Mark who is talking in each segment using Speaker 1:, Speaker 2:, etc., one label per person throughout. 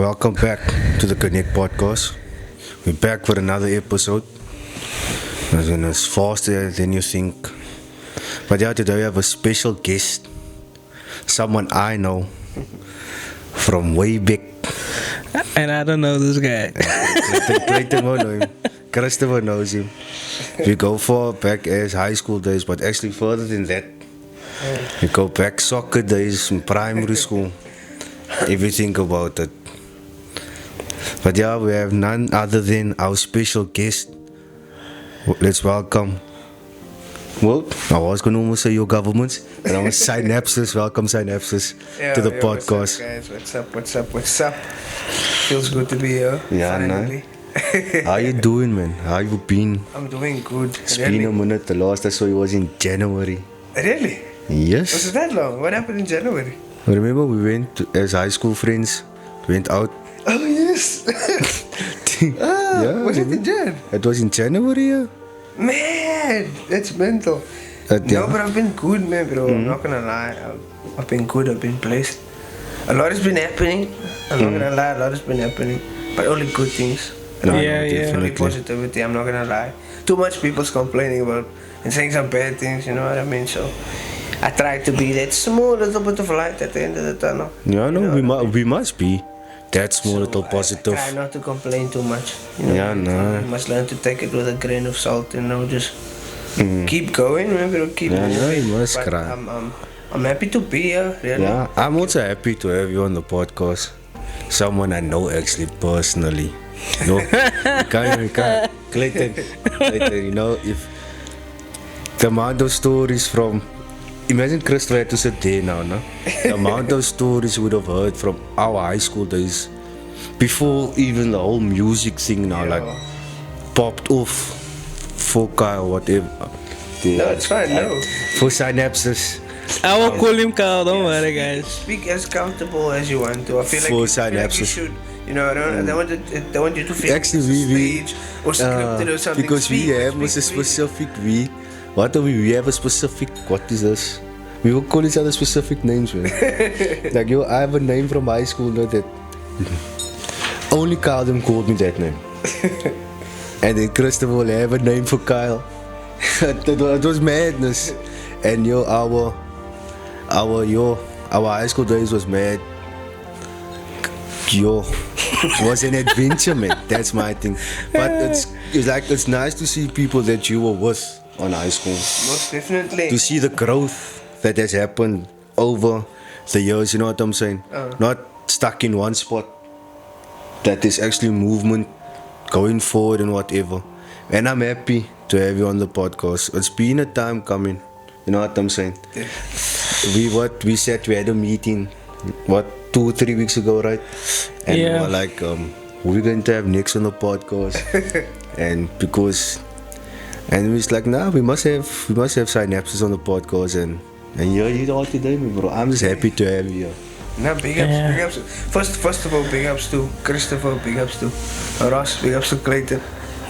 Speaker 1: Welcome back to the Connect podcast. We're back for another episode. It's faster than you think. But yeah, today we have a special guest. Someone I know from way back.
Speaker 2: And I don't know this guy.
Speaker 1: Clayton won't know him. Christopher knows him. We go far back as high school days, but actually further than that. We go back soccer days in primary school. Everything about it. But yeah, we have none other than our special guest. Let's welcome. Well, I was going to almost say your government, but I was Psynapses. Welcome, Psynapses, to the podcast.
Speaker 3: What's up? Feels good to be here.
Speaker 1: Yeah,
Speaker 3: finally.
Speaker 1: How you doing, man? How you been?
Speaker 3: I'm doing good.
Speaker 1: It's been a minute. The last I saw you was in January.
Speaker 3: Really?
Speaker 1: Yes.
Speaker 3: Was it that long? What happened in January?
Speaker 1: Remember we went as high school friends, went out.
Speaker 3: Oh, yes.
Speaker 1: Yeah,
Speaker 3: was it in Jan?
Speaker 1: It was in January, yeah.
Speaker 3: Man, that's mental.
Speaker 1: Yeah.
Speaker 3: No, but I've been good, man, bro. I'm not gonna lie. I've been good. I've been blessed. A lot has been happening. I'm not gonna lie. A lot has been happening. But only good things.
Speaker 1: No,
Speaker 2: Yeah.
Speaker 3: Only positivity. I'm not gonna lie. Too much people's complaining about and saying some bad things. You know what I mean? So I try to be that small little bit of light at the end of the tunnel.
Speaker 1: Yeah, no,
Speaker 3: You know?
Speaker 1: we must be that small little
Speaker 3: I
Speaker 1: positive.
Speaker 3: try not to complain too much. You know?
Speaker 1: Yeah, no.
Speaker 3: You must learn to take it with a grain of salt. You know, just keep going. Remember, keep
Speaker 1: Yeah,
Speaker 3: moving.
Speaker 1: no, you must
Speaker 3: But
Speaker 1: cry.
Speaker 3: I'm happy to be here. Really.
Speaker 1: Yeah, I'm also happy to have you on the podcast. Someone I know actually personally. No, you can't. Clayton, you know, if the amount of stories from, imagine Christopher had to sit there now, no? The amount of stories we would have heard from our high school days, before even the whole music thing now, like, popped off for Kyle, whatever.
Speaker 3: No, it's fine. No.
Speaker 1: For Synapses.
Speaker 2: I will call him Carl, don't worry guys.
Speaker 3: Speak as comfortable as you want to. I feel like,
Speaker 1: For
Speaker 3: you
Speaker 1: Synapses.
Speaker 3: should. You know, I don't want you to feel
Speaker 1: Actually,
Speaker 3: staged or scripted or something.
Speaker 1: because we have a specific we have a specific, what is this? We will call each other specific names, man. Like, yo, I have a name from high school that only Kyle them called me that name. And then Christopher will have a name for Kyle. It was madness. And yo, our high school days was mad. Yo, was an adventure, man. That's my thing. But it's nice to see people that you were with on high school.
Speaker 3: Most definitely.
Speaker 1: To see the growth that has happened over the years, you know what I'm saying? Not stuck in one spot. That is actually movement going forward and whatever. And I'm happy to have you on the podcast. It's been a time coming. You know what I'm saying? We had a meeting, 2-3 weeks ago, right? And
Speaker 2: Yeah.
Speaker 1: we were like, we're going to have Nick on the podcast. And we was like, nah, we must have Synapses on the podcast, and yeah, you know what today, bro. I'm just happy to have you here.
Speaker 3: No, big ups, big ups. First of all, big ups to Christopher, big ups to Ross, big ups to Clayton.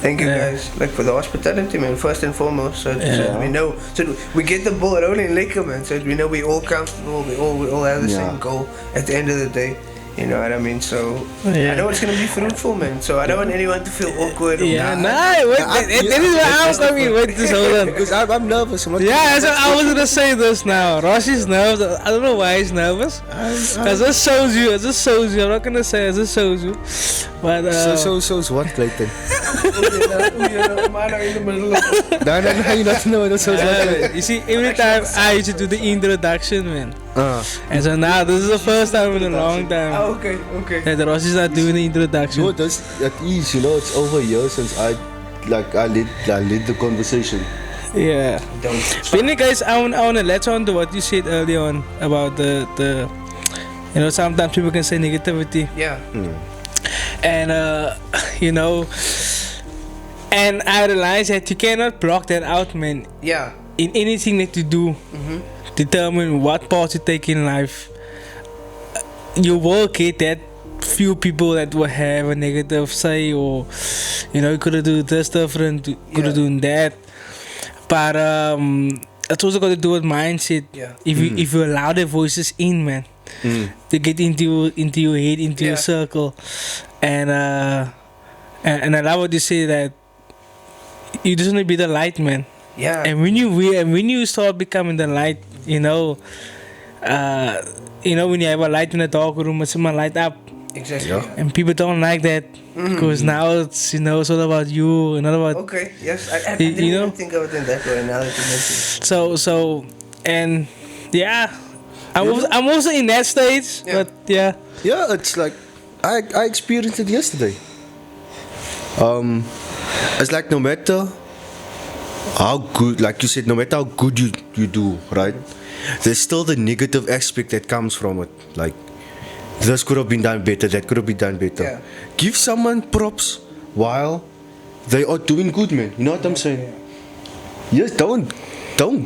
Speaker 3: Thank you guys, like, for the hospitality, man. First and foremost, so we know, so we get the ball rolling liquor, man. So we know we all comfortable, we all have the same goal at the end of the day. You know what I mean? So I know it's gonna be fruitful, man. So I don't want anyone to feel awkward.
Speaker 2: Yeah, that is where I was coming. Wait, just hold on.
Speaker 1: Because I'm nervous.
Speaker 2: Yeah, so I was gonna say this now. Ross is nervous. I don't know why he's nervous. It just shows you. I'm not gonna say it just shows you. But
Speaker 1: shows what, Clayton?
Speaker 3: in the middle of
Speaker 1: No, you not know. That shows what.
Speaker 2: you see, every time I used to do the introduction, man. And so now this is the first time in a long time
Speaker 3: okay.
Speaker 2: that Ross is not doing the introduction.
Speaker 1: No, that is, you know, it's over years since I led the conversation.
Speaker 2: Yeah. But anyway, guys, I wanna latch on to what you said earlier on about the you know, sometimes people can say negativity.
Speaker 3: Yeah.
Speaker 2: And you know, and I realized that you cannot block that out, man.
Speaker 3: Yeah.
Speaker 2: In anything that you do, determine what path you take in life. You will get that few people that will have a negative say, or you know, you could have done this different, could have done that. But it's also got to do with mindset.
Speaker 3: Yeah.
Speaker 2: If you allow their voices in, man, to get into your head, into your circle, and I love what you say that you just want to be the light, man.
Speaker 3: Yeah.
Speaker 2: And when you start becoming the light, when you have a light in a dark room, it's my light up.
Speaker 3: Exactly.
Speaker 1: Yeah.
Speaker 2: And people don't like that because now it's it's all about you and all about.
Speaker 3: Okay. Yes. I didn't even think of it in that way. Now that you mention it.
Speaker 2: So and yeah, I'm also in that stage, but yeah.
Speaker 1: Yeah, it's like I experienced it yesterday. It's like no matter how good, like you said, no matter how good you do, right? There's still the negative aspect that comes from it. Like, this could have been done better, that could have been done better.
Speaker 3: Yeah.
Speaker 1: Give someone props while they are doing good, man. You know what I'm saying? Yes, don't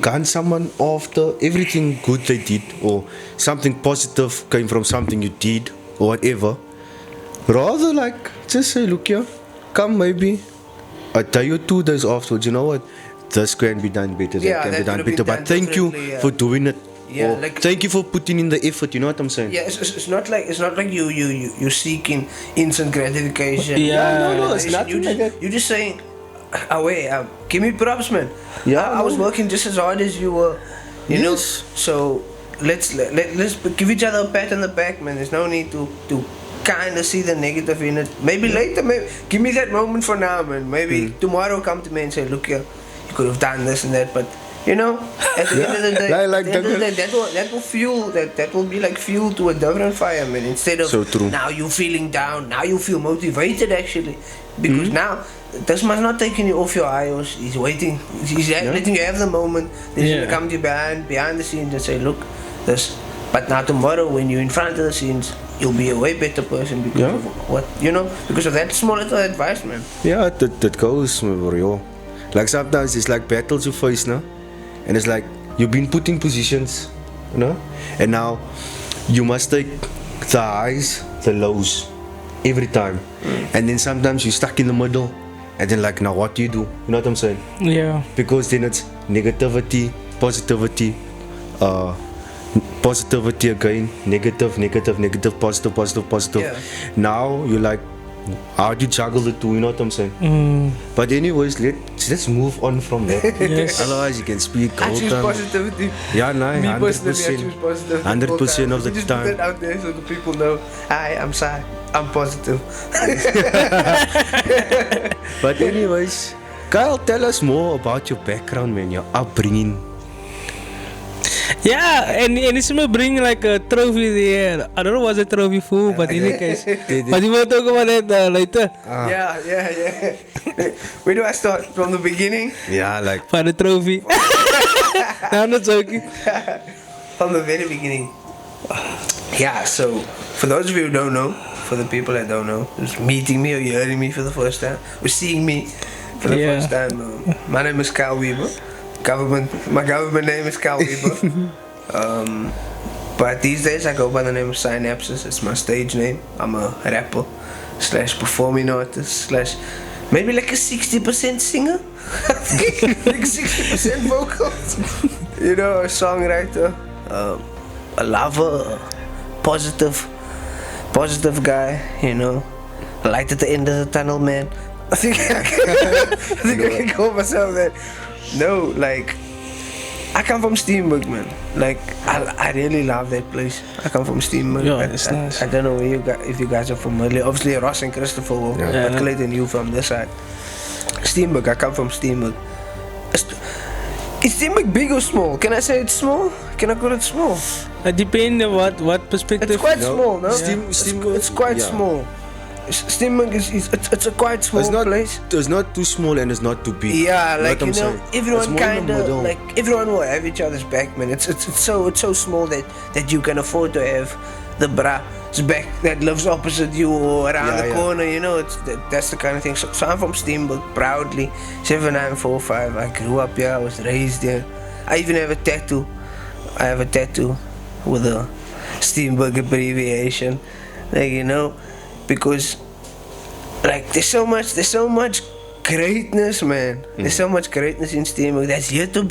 Speaker 1: gun someone after everything good they did or something positive came from something you did or whatever. Rather, like, just say, look here, come maybe a day or 2 days afterwards, you know what? This can be done better, that can be done better. But thank you for doing it.
Speaker 3: Yeah,
Speaker 1: like, thank you for putting in the effort, you know what I'm saying?
Speaker 3: Yeah, it's not like you're seeking instant gratification.
Speaker 1: Yeah, no, it's nothing like that.
Speaker 3: You're just saying, give me props, man.
Speaker 1: Yeah,
Speaker 3: I was working just as hard as you were, you know. So let's give each other a pat on the back, man. There's no need to kind of see the negative in it. Maybe later, maybe give me that moment for now, man. Maybe tomorrow come to me and say, look here, you could have done this and that, but you know, at the end of the day, that will be like fuel to a different fire, man. Instead of now you feeling down, now you feel motivated actually, because now this must not taking you off your iOS. He's waiting, he's letting you have the moment. Then he's gonna come to you behind the scenes and say, look, this. But now tomorrow, when you're in front of the scenes, you'll be a way better person because of what because of that small little advice, man.
Speaker 1: Yeah, that goes real. Like sometimes it's like battles you face, no? And it's like you've been put in positions, you know, and now you must take the highs, the lows, every time, and then sometimes you're stuck in the middle, and then like now what do? You know what I'm saying?
Speaker 2: Yeah.
Speaker 1: Because then it's negativity, positivity, positivity again, negative, positive.
Speaker 3: Yeah.
Speaker 1: Now you're like, how do you juggle the two? You know what I'm saying? But anyways, let's move on from that.
Speaker 2: Yes.
Speaker 1: Otherwise, you can speak
Speaker 3: I
Speaker 1: all
Speaker 3: choose
Speaker 1: time.
Speaker 3: positivity.
Speaker 1: Yeah, no,
Speaker 3: Me personally, I
Speaker 1: 100%.
Speaker 3: choose positivity.
Speaker 1: 100% of the
Speaker 3: just
Speaker 1: time.
Speaker 3: put that out there so the people know. Hi, I'm Sai. I'm positive.
Speaker 1: But anyways, Kyle, tell us more about your background, man, your upbringing.
Speaker 2: Yeah, and it's me bring like a trophy there. I don't know what's a trophy for, but in any case, but we will talk about that later.
Speaker 3: Yeah. Where do I start? From the beginning?
Speaker 1: Yeah, like
Speaker 2: For the trophy. No, I'm not joking.
Speaker 3: From the very beginning. Yeah, so for those of you who don't know, for the people that don't know, who's meeting me or hearing me for the first time, or seeing me for the first time, my name is Kyle Wewe. My government name is Kyle Wewe. But these days I go by the name of Psynapses. It's my stage name. I'm a rapper / performing artist / maybe like a 60% singer. Like 60% vocals. You know, a songwriter, a lover, a positive guy, you know. A light at the end of the tunnel, man. I think I can call myself that. No, like, I come from Steenberg, man. Like, I really love that place. I come from Steenberg.
Speaker 2: Yeah, it's nice.
Speaker 3: I don't know if you guys are familiar. Obviously, Ross and Christopher will, but Clayton, you from this side. Steenberg, I come from Steenberg. Is Steenberg big or small? Can I say it's small? Can I call it small?
Speaker 2: It depends on what perspective.
Speaker 3: It's quite small, no?
Speaker 1: Steenberg,
Speaker 3: it's quite small. Steenberg it's a quite small place.
Speaker 1: It's not too small and it's not too big.
Speaker 3: Yeah, like you know,
Speaker 1: saying.
Speaker 3: everyone kinda like everyone will have each other's back, man. It's so small that you can afford to have the bra's back that lives opposite you or around the corner. You know, that's the kind of thing. So I'm from Steenberg, proudly 7945. I grew up here. I was raised here. I even have a tattoo. I have a tattoo with a Steenberg abbreviation, like you know. Because like there's so much greatness, man. There's so much greatness in Steenberg that's yet to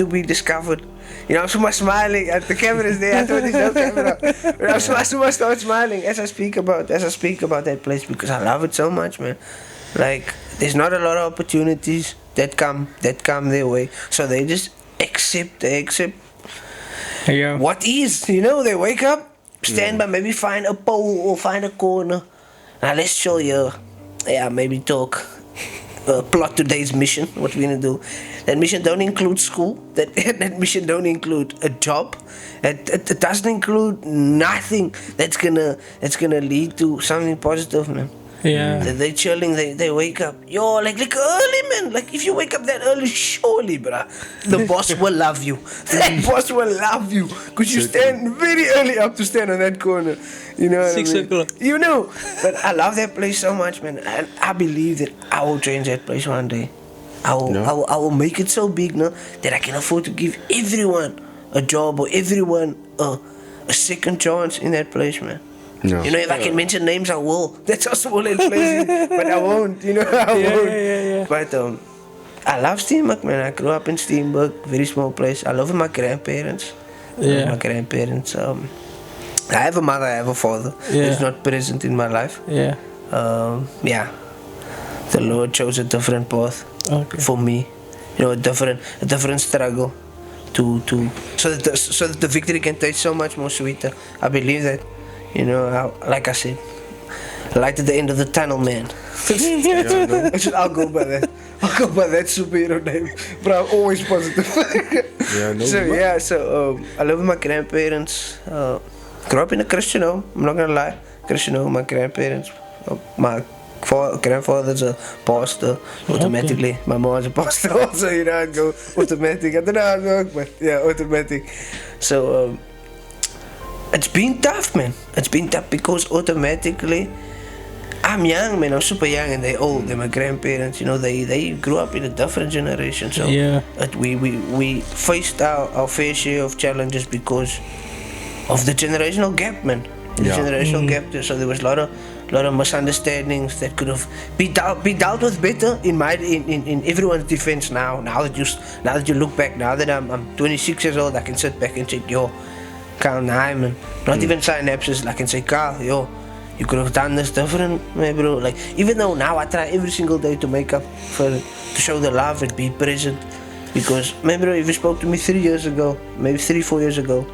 Speaker 3: be discovered. You know, I'm so much smiling. The camera's there. I thought there's no camera. But I'm so much start smiling as I speak about that place because I love it so much, man. Like, there's not a lot of opportunities that come their way. So they just accept what is, you know, they wake up, stand by, maybe find a pole or find a corner. Now let's show you, maybe talk, plot today's mission, what we're gonna do. That mission don't include school, that mission don't include a job, it doesn't include nothing that's gonna lead to something positive, man.
Speaker 2: Yeah.
Speaker 3: They chilling, they wake up. Yo, like early, man. Like if you wake up that early, surely, bruh, the boss will love you. That boss will love you. Because you stand very early up to stand on that corner. You know what
Speaker 2: 6
Speaker 3: I mean?
Speaker 2: o'clock.
Speaker 3: You know. But I love that place so much, man. And I believe that I will change that place one day. I will make it so big, no, that I can afford to give everyone a job or everyone a second chance in that place, man.
Speaker 1: No.
Speaker 3: You know, if I can mention names, I will. That's also all in place, but I won't. You know, I won't.
Speaker 2: Yeah.
Speaker 3: But I love Steenberg, man. I grew up in Steenberg, very small place. I love my grandparents. My grandparents. I have a mother, I have a father. Who's not present in my life.
Speaker 2: Yeah.
Speaker 3: The Lord chose a different path for me. You know, a different struggle to so that the victory can taste so much more sweeter. I believe that. You know, like I said, light at the end of the tunnel, man. I'll go by that. I'll go by that superhero name, but I'm always positive. So I live with my grandparents. Grew up in a Christian home. I'm not gonna lie, Christian home. My grandparents, my grandfather's a pastor. Automatically, my mom's a pastor also. You know, I go automatic. I don't know how it works, but yeah, automatic. So. It's been tough, man. It's been tough because automatically I'm young, man. I'm super young and they're old. They're my grandparents. You know, they grew up in a different generation. So we faced our fair share of challenges because of the generational gap, man. Generational gap. So there was a lot of misunderstandings that could have be dealt with better in everyone's defense now. Now that you look back, now that I'm 26 years old, I can sit back and say, yo, Carl Nyman, not even Psynapses, I can say, Carl, yo, you could have done this different, man, bro. Like, even though now I try every single day to make up to show the love and be present, because, man, bro, if you spoke to me 3 years ago, maybe 3-4 years ago,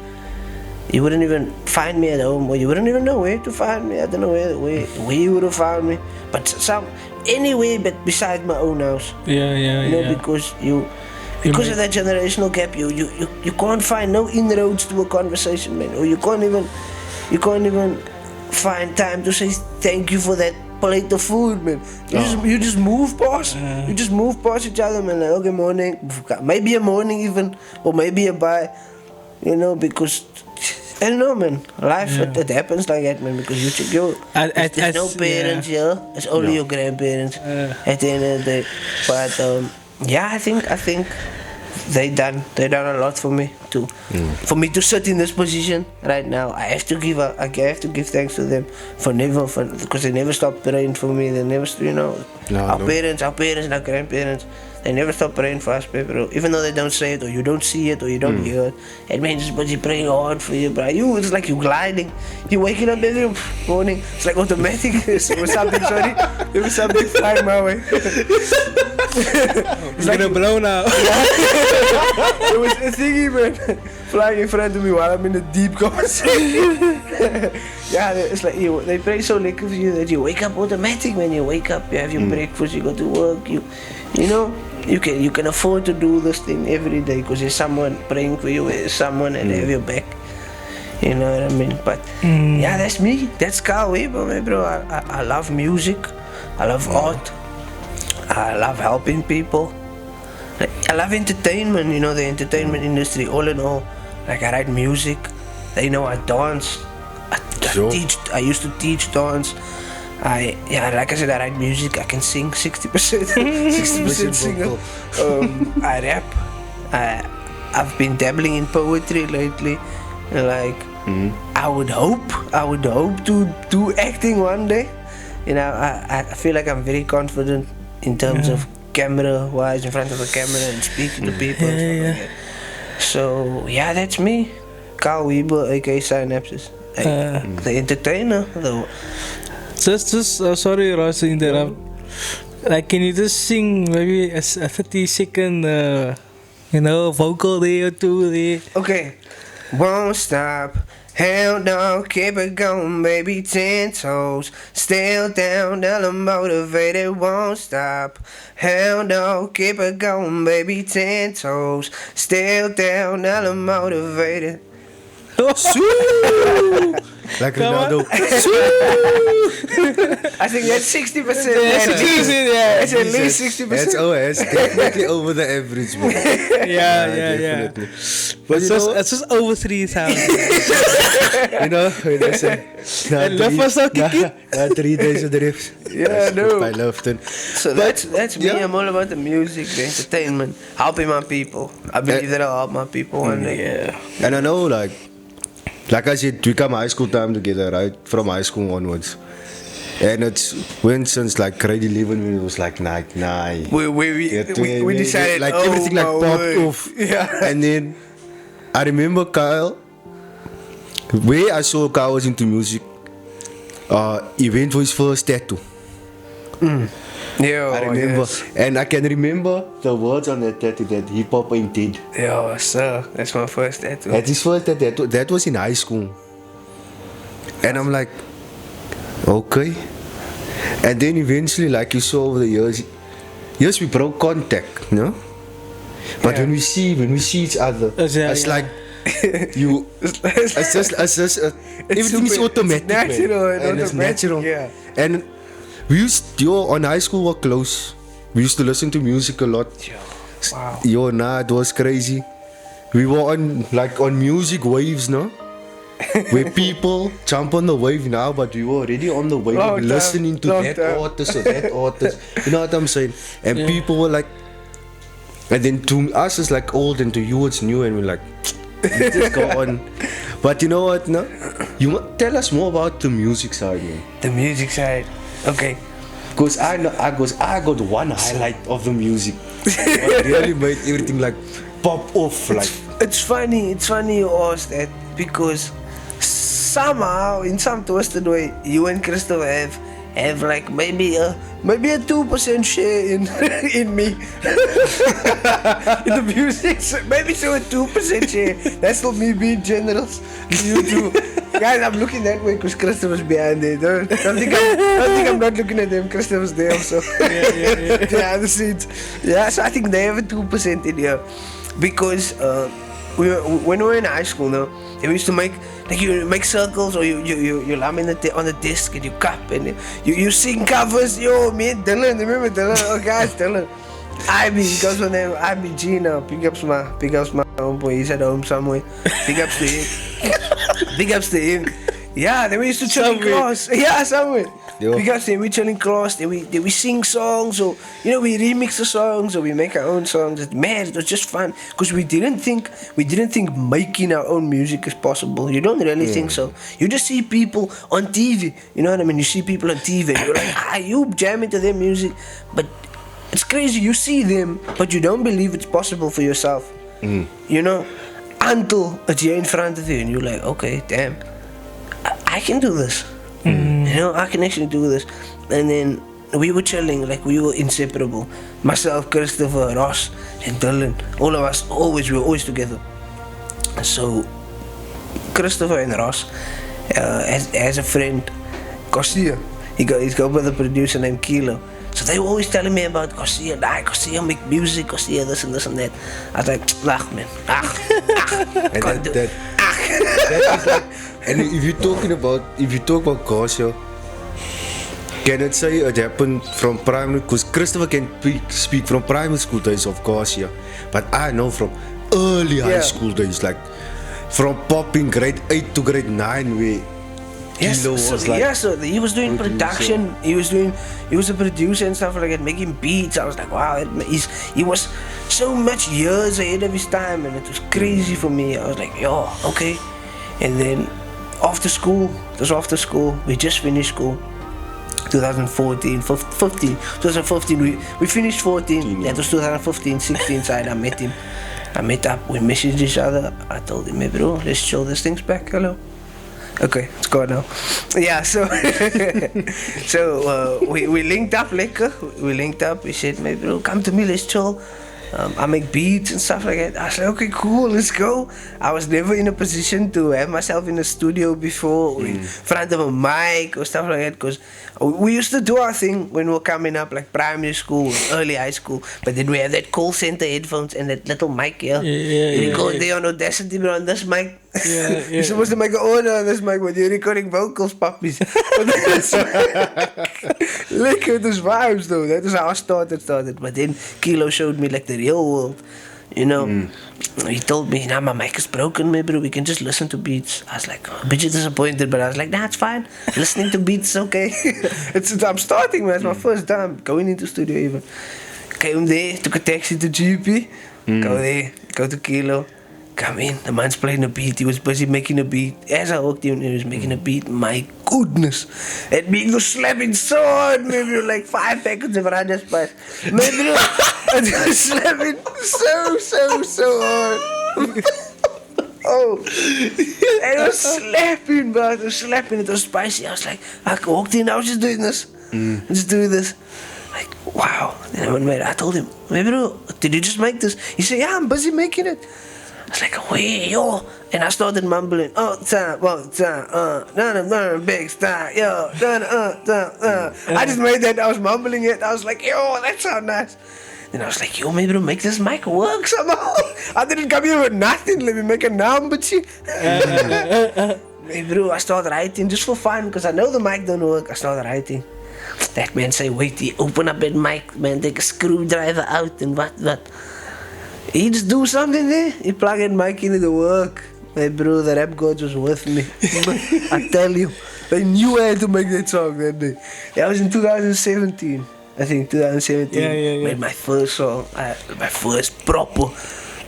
Speaker 3: you wouldn't even find me at home, or you wouldn't even know where to find me. I don't know where you would have found me, but anywhere but beside my own house. You know, because of that generational gap, you can't find no inroads to a conversation, man. Or you can't even find time to say thank you for that plate of food, man. You just move past. You just move past each other, man. Like, okay, morning, maybe a morning even, or maybe a bye. You know, because I don't know, man. Life it happens like that, man. Because there's no parents here. It's only your grandparents at the end of the day. But I think they done a lot for me too. For me to sit in this position right now, I have to give thanks to them because they never stopped praying for me. They never, you know, our parents, our grandparents, they never stop praying for us, people. Even though they don't say it, or you don't see it, or you don't hear it, it means but you're praying hard for you, bro. It's like you gliding. You're waking up every morning. It's like automatic. There was something flying my way.
Speaker 2: It's like a blow now.
Speaker 3: There was a thingy, man, flying in front of me while I'm in a deep conversation. It's like they pray so lekker for you that you wake up automatic. When you wake up, you have your breakfast, you go to work, you know. You can afford to do this thing every day because there's someone praying for you, there's someone and they have your back. You know what I mean? But that's me. That's Carl Wewe, man, bro. I love music. I love art. I love helping people. I love entertainment. You know, the entertainment industry. All in all, like I write music. They know I dance. I teach. I used to teach dance. Like I said, I write music. I can sing 60%, 60% singer. I rap. I've been dabbling in poetry lately. Like I would hope to do acting one day. You know, I feel like I'm very confident in terms of camera-wise, in front of a camera and speaking to people and stuff like that. So yeah, that's me. Carl Weber, aka Psynapses. The entertainer, though.
Speaker 2: Just sorry, Ross, to interrupt. Like, can you just sing maybe a 30-second, vocal there or two there?
Speaker 3: Okay. Won't stop. Hell no, keep it going, baby, 10 toes. Still down, hella motivated, won't stop. Hell no, keep it going, baby, 10 toes. Still down, hella motivated.
Speaker 1: Like Ronaldo.
Speaker 3: I think that's 60%.
Speaker 2: That's decent, yeah.
Speaker 3: It's at least 60%.
Speaker 1: That's definitely over the average, bro.
Speaker 2: Yeah.
Speaker 1: Definitely. But
Speaker 2: It's just over 3,000.
Speaker 1: you know, when I say,
Speaker 2: En love was ook een
Speaker 1: 3 days of the riffs.
Speaker 3: Yeah, I know.
Speaker 1: I loved it.
Speaker 3: So that's me.
Speaker 1: yeah.
Speaker 3: I'm all about the music, the entertainment, helping my people. I believe that I'll help my people one day.
Speaker 2: Yeah.
Speaker 1: And I know, like I said, we come high school time together, right? From high school onwards. And it's when since like grade 11 when it was like night.
Speaker 3: We decided
Speaker 1: like everything like popped
Speaker 3: word.
Speaker 1: off.
Speaker 3: Yeah.
Speaker 1: And then I remember Kyle, where I saw Kyle was into music, he went for his first tattoo.
Speaker 3: Yeah,
Speaker 1: I remember,
Speaker 3: yes.
Speaker 1: and I can remember the words on that tattoo that hip hop ain't dead.
Speaker 3: Yeah, sir. That's my first tattoo.
Speaker 1: That's his first tattoo. That was in high school, and I'm like, okay. And then eventually, like you saw over the years, yes, we broke contact, you know. But
Speaker 3: Yeah.
Speaker 1: when we see each other, it's like you. It's just everything is
Speaker 3: super-
Speaker 1: automatic,
Speaker 3: it's natural
Speaker 1: man.
Speaker 3: and
Speaker 1: it's
Speaker 3: automatic,
Speaker 1: natural.
Speaker 3: yeah.
Speaker 1: And we used on high school we're close. We used to listen to music a lot.
Speaker 3: Wow.
Speaker 1: It was crazy. We were on music waves, no? Where people jump on the wave now, but we were already on the wave,
Speaker 3: Long time,
Speaker 1: listening to
Speaker 3: long
Speaker 1: that
Speaker 3: time.
Speaker 1: artist or that artist. You know what I'm saying? And people were like, and then to us it's like old, and to you it's new, and we're like, let's just go on. But you know what? No, you tell us more about the music side, man.
Speaker 3: The music side. Okay.
Speaker 1: Because I got one highlight of the music. What really made everything like pop off, like.
Speaker 3: It's funny you asked that because somehow, in some twisted way, you and Christopher have like maybe a 2% share in me in the music. So maybe so a 2% share. That's not me being generous. You too, guys. I'm looking that way because Christopher's behind there. Don't think I'm not looking at them. Christopher's there also. Yeah, the scenes. Yeah, so I think they have a 2% in here because when we were in high school, no, we used to make. Like you make circles or you laminate on the disc and you cup and you sing covers. Yo, me and Dylan, remember Dylan? Oh guys, Dylan. He goes by the name IBG now. Big ups my homeboy. He's at home somewhere. Big ups to him. Big ups to him. Yeah, then we used to chill in class. Yeah, somewhere.
Speaker 1: Yo.
Speaker 3: Because then we chill in class, then we sing songs, or we remix the songs, or we make our own songs. It was just fun because we didn't think making our own music is possible. You don't really think so. You just see people on TV. You know what I mean? You see people on TV, and you're like, you jam into their music, but it's crazy. You see them, but you don't believe it's possible for yourself. You know, until it's here in front of you, and you're like, okay, damn, I can do this. You know, I can actually do this. And then we were chilling, like we were inseparable. Myself, Christopher, Ross, and Dylan. All of us, we were always together. So Christopher and Ross has a friend, Garcia. He's got with a producer named Kilo. So they were always telling me about Garcia. Garcia make music, Garcia this and that. I was like, man.
Speaker 1: And
Speaker 3: Can't do it.
Speaker 1: that is like, and if you talk about Garcia, can it say it happened from primary? Because Christopher can speak from primary school days of Garcia, but I know from early high school days, like from popping grade 8 to grade 9, where Kilo was like.
Speaker 3: So he was doing production. He was a producer and stuff like that, making beats. I was like, wow, he was so much years ahead of his time, and it was crazy for me. I was like, yo, okay. And then after school, we just finished school. 2014, 2015, we finished 14. That was 2015, 16 side. I met him. I met up, we messaged each other. I told him, hey bro, let's chill this thing's back, hello. Okay, it's gone now. Yeah, so we linked up lekker. We linked up, we said, hey bro, come to me, let's chill. I make beats and stuff like that. I was like, okay, cool, let's go. I was never in a position to have myself in a studio before, or in front of a mic or stuff like that, because we used to do our thing when we were coming up, like primary school, early high school, but then we had that call center headphones and that little mic, you record there on Audacity, but on this mic, you're supposed to make an order on this mic, but you're recording vocals, puppies. Like, it was vibes though, that was how I started, but then Kilo showed me like the real world, you know. He told me, nah, my mic is broken, maybe we can just listen to beats. I was like, a bit disappointed, but I was like, nah, it's fine. Listening to beats is okay. I'm starting, man. It's my first time going into studio even. Came there, took a taxi to GP, go there, go to Kilo, come in, the man's playing a beat. He was busy making a beat. As I walked in, he was making a beat. My goodness, that beat was slapping so hard, maybe like 5 seconds of Raja Spice. Maybe it was slapping so hard. Oh, it was slapping, bro. It was slapping. It was spicy. I was like, I walked in, I was just doing this. Just doing this. Like, wow. Then I told him, hey bro, did you just make this? He said, yeah, I'm busy making it. I was like, wait, yo. And I started mumbling, big star, yo, I just made that, I was mumbling it. I was like, yo, that sounds nice. Then I was like, yo, maybe to make this mic work somehow. I didn't come here with nothing, let me make a number. Hey bro, I started writing just for fun, because I know the mic don't work. I started writing. That man say, wait, he open up that mic, man, take a screwdriver out and what. He just do something there. He plug that mic into the work. Hey bro, the rap gods was with me. I tell you, I knew I had to make that song that day. That was in 2017. I think 2017.
Speaker 2: Yeah.
Speaker 3: Made my first song, my first proper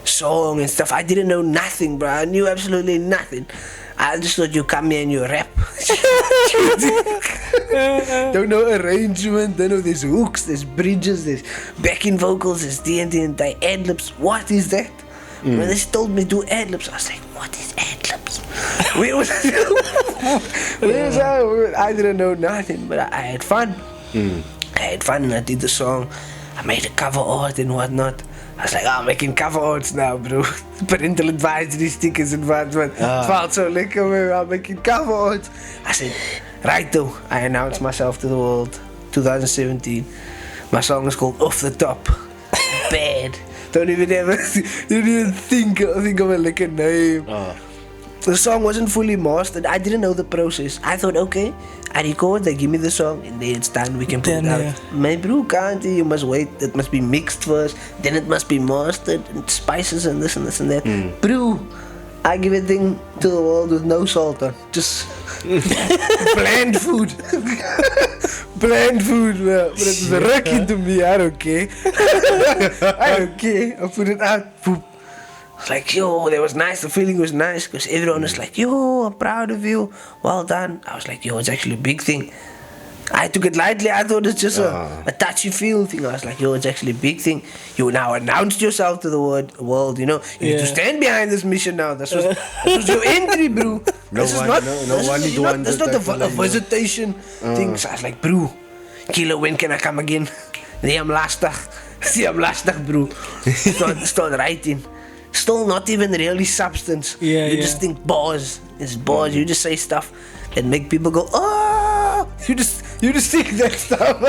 Speaker 3: song and stuff. I didn't know nothing, bro. I knew absolutely nothing. I just thought you come here and you rap. Don't know arrangement, don't know there's hooks, there's bridges, there's backing vocals, there's D&D and ad-libs. What is that? When they told me do ad-libs, I was like, what is ad-libs? I didn't know nothing, but I had fun. I had fun and I did the song. I made a cover art and whatnot. I was like, I'm making cover arts now, bro. Parental advisory stickers and what. It felt so lekker, man. I'm making cover arts. I said, right though, I announced myself to the world. 2017. My song is called Off the Top. Bad. Don't even think of a lekker name. The song wasn't fully mastered. I didn't know the process. I thought, okay, I record, they give me the song, and then it's done, we can put it out. My bro, can't you must wait, it must be mixed first, then it must be mastered, and spices and this and this and that. Bro, I give a thing to the world with no salt on. Just bland food. Bland food, bro. But it's working to me, I don't care. I don't care. I put it out, poop. Like, yo, that was nice, the feeling was nice, because everyone was like, yo, I'm proud of you, well done. I was like, yo, it's actually a big thing. I took it lightly, I thought it's just a touchy-feel thing. I was like, yo, it's actually a big thing. You now announced yourself to the world, you know. You need to stand behind this mission now. This was your entry, bro. This is not a visitation thing. So I was like, bro, Kilo, when can I come again? Nee, I'm lastig, bro. Start writing. Still not even really substance. You just think bars. It's bars. You just say stuff that make people go, oh! You just think that stuff.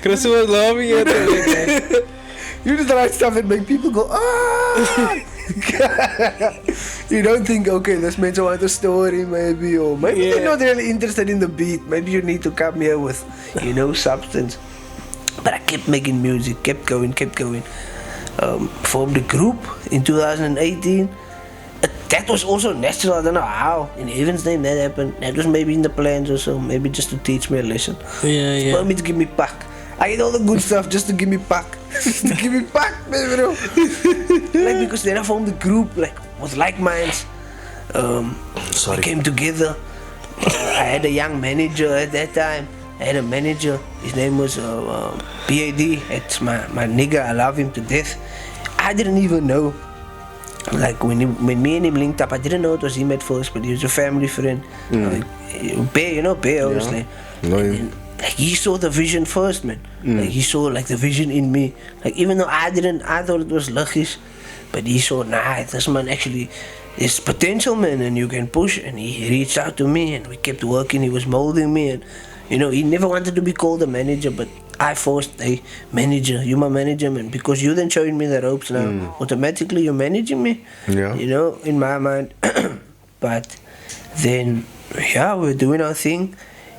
Speaker 2: Chris was laughing at it.
Speaker 3: You just write stuff that make people go, oh! You don't think, okay, this means I want a story maybe, or maybe they're not really interested in the beat. Maybe you need to come here with, substance. But I kept making music, kept going. Formed a group in 2018. That was also natural. I don't know how. In heaven's name that happened. That was maybe in the plans or so. Maybe just to teach me a lesson. For me to give me pack. I get all the good stuff just to give me pack. To give me pack, baby, bro. Because then I formed a group with like minds. We came together. I had a young manager at that time. I had a manager, his name was BAD, it's my nigga, I love him to death. I didn't even know. Like when me and him linked up, I didn't know it was him at first, but he was a family friend. Like, Bear, you know Bear, obviously.
Speaker 1: Know him.
Speaker 3: And, like he saw the vision first, man. Like he saw like the vision in me. Like even though I thought it was luckish, but he saw, nah, this man actually is potential, man, and you can push. And he reached out to me, and we kept working. He was molding me, and you know, he never wanted to be called a manager, but I forced, hey, manager, you my manager, man, because you then showing me the ropes now. Automatically, you're managing me.
Speaker 1: Yeah.
Speaker 3: You know, in my mind. But then, yeah, we're doing our thing.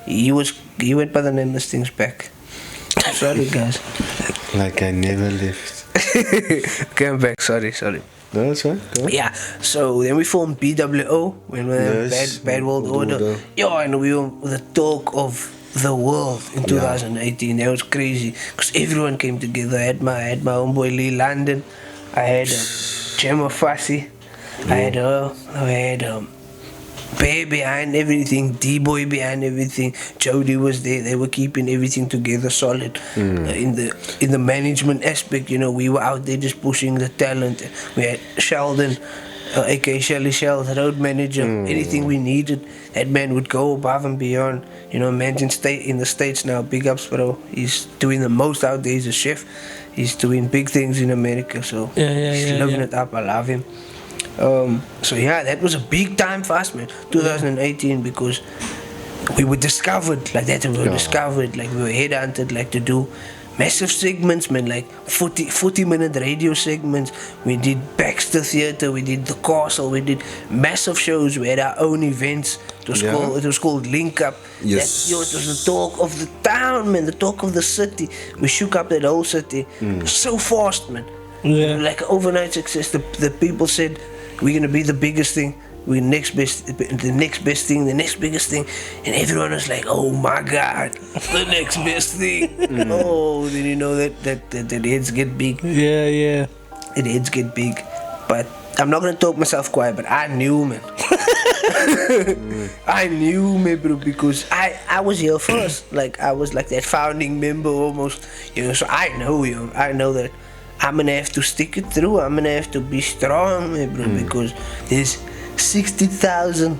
Speaker 3: He went by the name of Steenberg. Sorry, guys.
Speaker 1: Like I never left.
Speaker 3: Came back. Sorry.
Speaker 1: No, that's fine. Go on.
Speaker 3: Yeah. So then we formed BWO when we were
Speaker 1: Yes,
Speaker 3: Bad World Order. Yeah, and we were the talk of the world in 2018. That was crazy because everyone came together. I had my homeboy Lee London. I had Gemma Fassi. I had Bear behind everything, D-Boy behind everything. Jody was there. They were keeping everything together solid. In the management aspect, you know, we were out there just pushing the talent. We had Sheldon, aka Shelly Shell, the road manager. Anything we needed, that man would go above and beyond. You know, man's in the States now. Big ups, bro. He's doing the most out there. He's a chef. He's doing big things in America. So he's living it up. I love him. So yeah, that was a big time for us, man. 2018, because we were discovered like that. We were discovered, like we were headhunted, like to do massive segments, man, like 40-minute radio segments. We did Baxter Theatre, we did The Castle, we did massive shows. We had our own events. It was called Link Up.
Speaker 1: Yes.
Speaker 3: It was the talk of the town, man, the talk of the city. We shook up that whole city so fast, man.
Speaker 2: Yeah.
Speaker 3: Like overnight success. The people said, we're gonna be the biggest thing. We're the next biggest thing, and everyone was like, "Oh my God, the next best thing!" Oh, then you know that the heads get big.
Speaker 2: Yeah.
Speaker 3: The heads get big, but I'm not gonna talk myself quiet. But I knew, man. I knew, man, bro, because I was here first. Like I was like that founding member almost, you know. So I know that I'm gonna have to stick it through. I'm gonna have to be strong, man, bro, because there's 60,000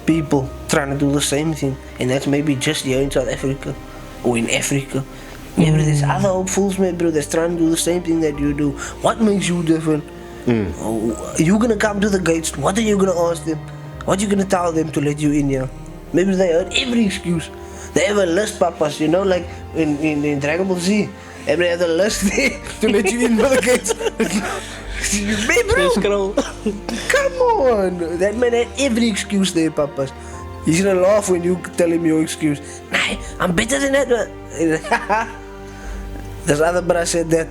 Speaker 3: people trying to do the same thing, and that's maybe just here in South Africa or in Africa. Maybe there's other hopefuls, man, bro, that's trying to do the same thing that you do. What makes you different? You're gonna come to the gates. What are you gonna ask them? What are you gonna tell them to let you in here? Maybe they heard every excuse. They have a list, papas, you know, like in Dragon Ball Z. Everybody has a list there to let you in by the gates. Hey, bro, come on. That man had every excuse there, papas. He's gonna laugh when you tell him your excuse. Nah, I'm better than that. This other brother said that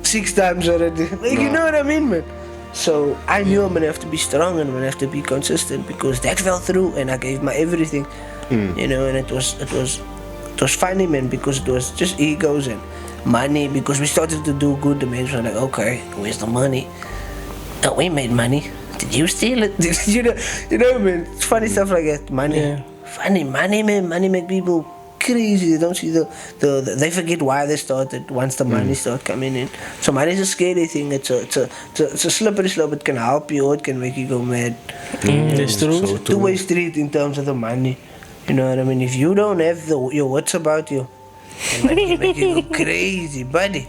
Speaker 3: 6 times already. Like, you know what I mean, man? So I knew I'm gonna have to be strong and I'm gonna have to be consistent, because that fell through and I gave my everything. You know, and it was funny, man, because it was just egos and money, because we started to do good. The men were like, okay, where's the money? Oh, we made money. Did you steal it? you know, man, it's funny stuff like that. Money, funny money, man. Money make people crazy. They don't see they forget why they started once the money start coming in. So money is a scary thing. It's a slippery slope. It can help you or it can make you go mad.
Speaker 2: That's true.
Speaker 3: It's a two-way street in terms of the money. You know what I mean? If you don't have your wits about you, it make you go crazy, buddy.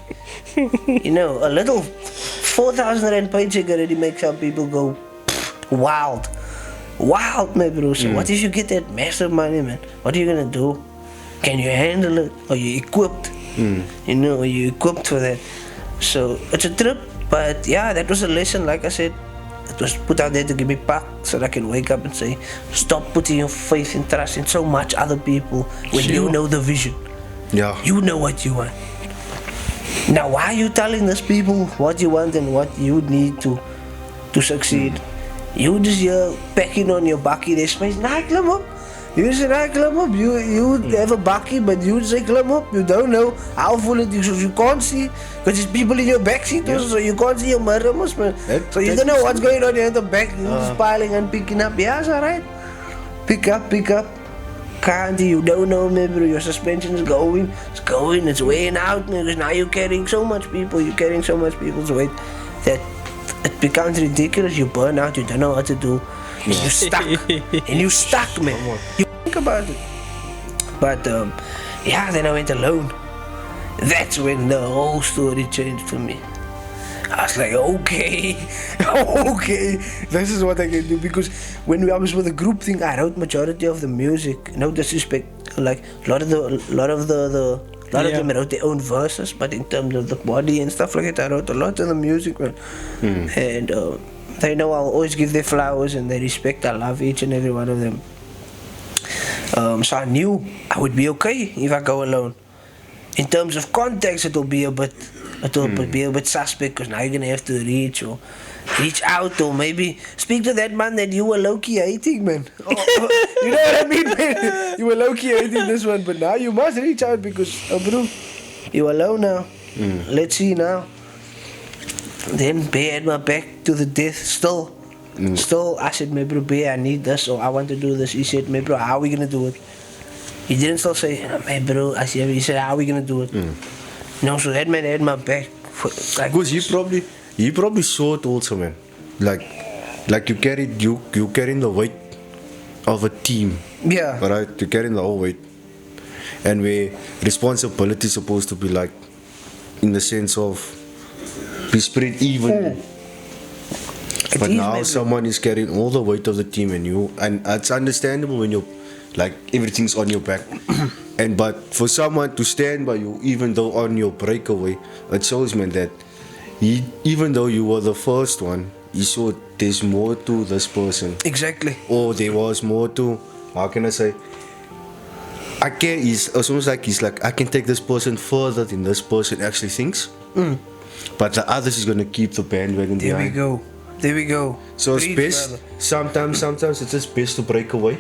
Speaker 3: You know, a little 4,000 rand paycheck already makes some people go wild, man, bro. So what if you get that massive money, man? What are you gonna do? Can you handle it? Are you equipped? You know, are you equipped for that? So it's a trip, but yeah, that was a lesson. Like I said, it was put out there to give me back so that I can wake up and say, stop putting your faith and trust in so much other people when you know the vision.
Speaker 1: Yeah.
Speaker 3: You know what you want. Now, why are you telling these people what you want and what you need to succeed? You just packing on your bakkie there space. Nah, climb up. You say, nah, climb up. You have a bakkie, but you say climb up. You don't know how full it is. You can't see, because there's people in your backseat also, so you can't see your mirror, man. So you don't know what's going on in the back. You're just piling and picking up. Yeah, it's alright. Pick up. Can't you don't know, maybe your suspension is going, it's wearing out, because now you're carrying so much people's weight. that it becomes ridiculous. You burn out, you don't know what to do, and you're stuck. And you're stuck, man. You think about it. But yeah, then I went alone. That's when the whole story changed for me. I was like, okay, okay, this is what I can do. Because when I was with the group thing, I wrote majority of the music. No disrespect, like a lot of them wrote their own verses, but in terms of the body and stuff like that, I wrote a lot of the music, man. And they know I'll always give their flowers and their respect. I love each and every one of them. So I knew I would be okay if I go alone. In terms of context, it'll be a bit suspect, because now you're gonna have to reach out, or maybe speak to that man that you were low-key hating, man. You know what I mean, man? You were low-key hating this one, but now you must reach out because, bro, you're alone now. Let's see now. Then Bear had my back to the death. Still, I said, "My bro, Bear, I need this, or I want to do this." He said, "My bro, how are we gonna do it?" He didn't still say, "My bro," he said, "How are we gonna do it?" No, so that man had my back.
Speaker 1: Because he probably saw it also, man. Like you carrying the weight of a team.
Speaker 3: Yeah.
Speaker 1: Right? You're carrying the whole weight. And where responsibility is supposed to be like, in the sense of, be spread evenly. But now someone is carrying all the weight of the team, and it's understandable when you're like everything's on your back. But for someone to stand by you, even though on your breakaway, it shows, man, that even though you were the first one, he saw there's more to this person.
Speaker 3: Exactly.
Speaker 1: Or there was more to, how can I say? It's almost like he's like, I can take this person further than this person actually thinks. But the others is gonna keep the bandwagon behind.
Speaker 3: There we go.
Speaker 1: So it's best. Sometimes it's just best to break away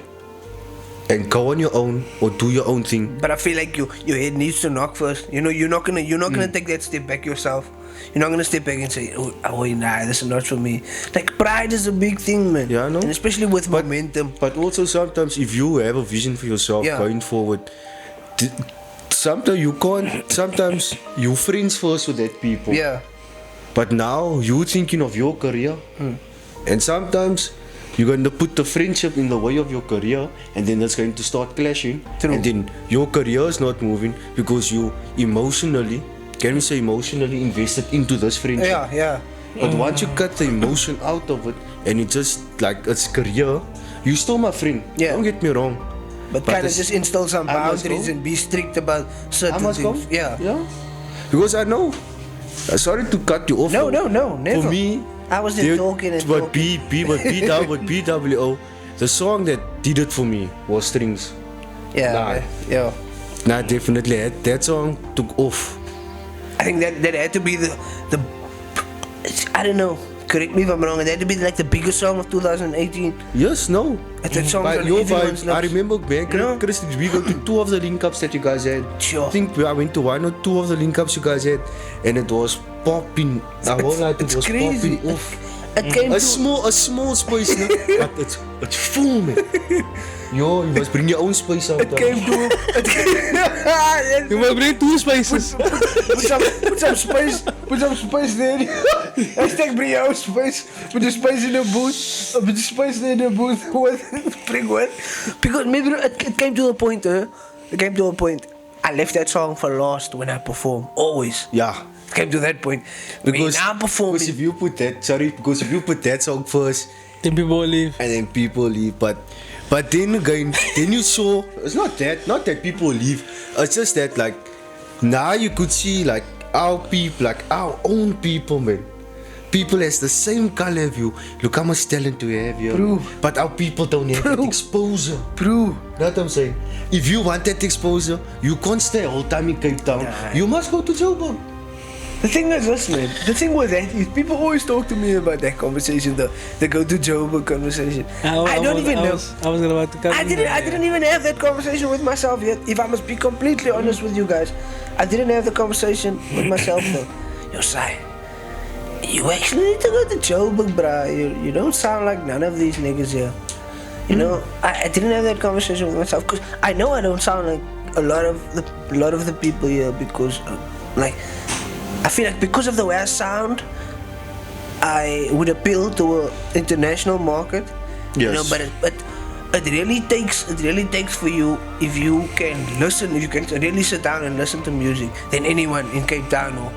Speaker 1: and go on your own or do your own thing.
Speaker 3: But I feel like your head needs to knock first. You know, you're not gonna take that step back yourself. You're not gonna step back and say, oh nah, this is not for me. Like, pride is a big thing, man.
Speaker 1: Yeah, I know.
Speaker 3: And especially with momentum.
Speaker 1: But also sometimes if you have a vision for yourself going forward, sometimes you can't. Sometimes you friends first with that people.
Speaker 3: Yeah.
Speaker 1: But now you thinking of your career, and sometimes you're going to put the friendship in the way of your career, and then that's going to start clashing.
Speaker 3: True.
Speaker 1: And then your career is not moving because you emotionally invested into this friendship.
Speaker 3: Yeah.
Speaker 1: But once you cut the emotion out of it, and it just like it's career, you still my friend.
Speaker 3: Yeah.
Speaker 1: Don't get me wrong.
Speaker 3: But kind of just install some boundaries and be strict about certain things. Yeah.
Speaker 1: Because I know. Sorry to cut you off.
Speaker 3: No, never.
Speaker 1: For me,
Speaker 3: I was just talking.
Speaker 1: But BWO, the song that did it for me was Strings.
Speaker 3: Yeah.
Speaker 1: Nah, definitely. That song took off.
Speaker 3: I think that had to be the I don't know. Correct me if I'm wrong. It had to be like the biggest song of 2018.
Speaker 1: Yes, no.
Speaker 3: That song
Speaker 1: But
Speaker 3: on
Speaker 1: your
Speaker 3: everyone's
Speaker 1: vibes,
Speaker 3: lips.
Speaker 1: I remember back, Chris, we go to 2 of the link-ups that you guys had.
Speaker 3: Sure.
Speaker 1: I think I went to 1 or 2 of the link-ups you guys had, and it was popping. The whole night it was
Speaker 3: crazy.
Speaker 1: popping off.
Speaker 3: It came
Speaker 1: A small space, no? But it's full, man. Yo, you must bring your own space out.
Speaker 3: It came to
Speaker 2: You must bring 2 spaces.
Speaker 3: Put some space there. Hashtag bring your own space. Put the space in the booth. Put the space in the booth. Bring what? Because maybe it came to a point. It came to a point. I left that song for last when I perform. Always.
Speaker 1: Yeah.
Speaker 3: It came to that point.
Speaker 1: Because
Speaker 3: if
Speaker 1: you put that song first,
Speaker 2: then people will leave.
Speaker 1: and then people leave. But then again, then you saw it's not that people leave. It's just that like now you could see like our people, like our own people, man. People has the same color of you. Look how much talent we have here.
Speaker 3: Bro.
Speaker 1: But our people don't have that exposure.
Speaker 3: Bro.
Speaker 1: That's what I'm saying. If you want that exposure, you can't stay all time in Cape Town.
Speaker 3: Nah.
Speaker 1: You must go to Joburg.
Speaker 3: The thing is this, man. The thing with that is people always talk to me about that conversation, the go to Joburg conversation. I don't even know.
Speaker 2: I was about to come.
Speaker 3: I didn't even have that conversation with myself yet. If I must be completely honest with you guys, I didn't have the conversation with myself though. Yo, Sai, you actually need to go to Joburg, bruh. You don't sound like none of these niggas here. You know, I didn't have that conversation with myself because I know I don't sound like a lot of the people here because like I feel like because of the way I sound, I would appeal to an international market. You know,
Speaker 1: Yes.
Speaker 3: but it really takes for you if you can listen, if you can really sit down and listen to music, then anyone in Cape Town or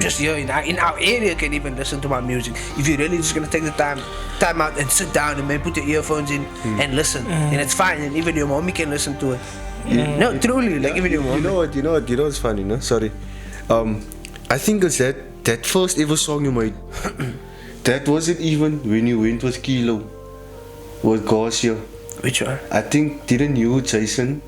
Speaker 3: just here in our area can even listen to my music. If you're really just gonna take the time out and sit down and maybe put your earphones in and listen, and it's fine, and even your mommy can listen to it. No, truly, like even your mommy.
Speaker 1: You know what's funny, no? Sorry. I think it's that first ever song you made. That wasn't even when you went with Kilo, with Garcia.
Speaker 3: Which one?
Speaker 1: I think didn't you, Jason,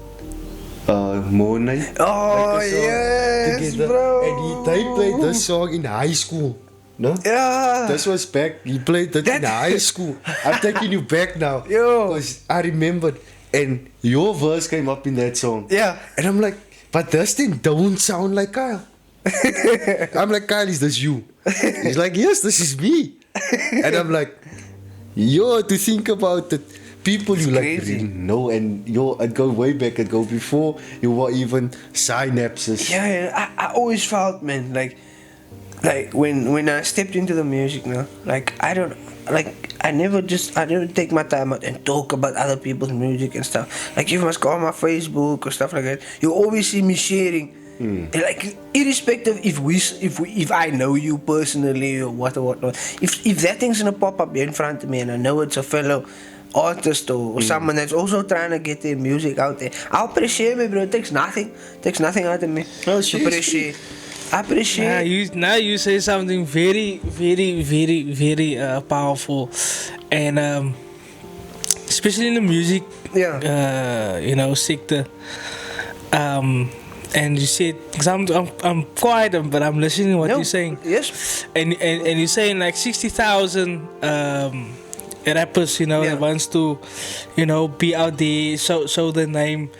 Speaker 1: Mona?
Speaker 3: Oh yes, bro.
Speaker 1: And they played this song in high school. No?
Speaker 3: Yeah.
Speaker 1: This was back. He played that in high school. I'm taking you back now.
Speaker 3: Yo.
Speaker 1: Because I remembered. And your verse came up in that song.
Speaker 3: Yeah.
Speaker 1: And I'm like, but this thing don't sound like Kyle. I'm like, Kyle, is this you? He's like, yes, this is me. And I'm like, yo, to think about it. People you like
Speaker 3: crazy.
Speaker 1: really know, and I'd go way back, I'd go before you were even Synapses.
Speaker 3: Yeah, I always felt, man, like when I stepped into the music now, like I never take my time out and talk about other people's music and stuff. Like you must go on my Facebook or stuff like that. You always see me sharing. And like irrespective if I know you personally or what or whatnot. If that thing's gonna pop up in front of me and I know it's a fellow artist or someone that's also trying to get their music out there, I'll appreciate me, bro. It takes nothing out of me.
Speaker 1: Oh,
Speaker 3: to appreciate. I appreciate.
Speaker 2: Now you say something very, very, very, very powerful, and especially in the music, sector. And you said, cause I'm quiet, but I'm listening to what you're saying.
Speaker 3: Yes.
Speaker 2: And you're saying like 60,000 rappers, that wants to, be out there, show their name,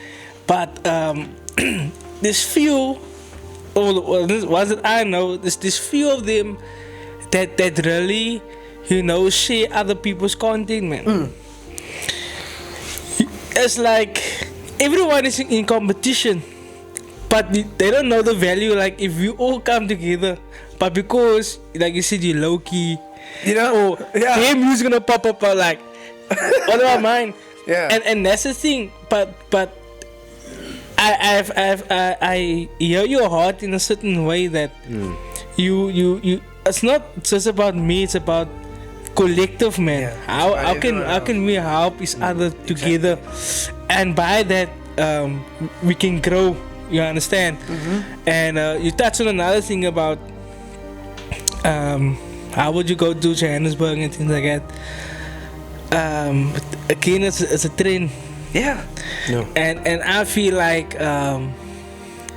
Speaker 2: but there's few. Or this was it I know. There's few of them that really, share other people's content, man. It's like everyone is in competition, but they don't know the value. Like if we all come together, but because like you said, you're low key, or their music gonna pop up. Like what about mine?
Speaker 3: Yeah.
Speaker 2: And that's the thing. But I hear your heart in a certain way that you it's not just about me, it's about collective, man. How can we help each other together, and by that we can grow, you understand? And you touched on another thing about how would you go to Johannesburg and things like that. Again, it's a trend.
Speaker 3: Yeah.
Speaker 1: No.
Speaker 2: And I feel like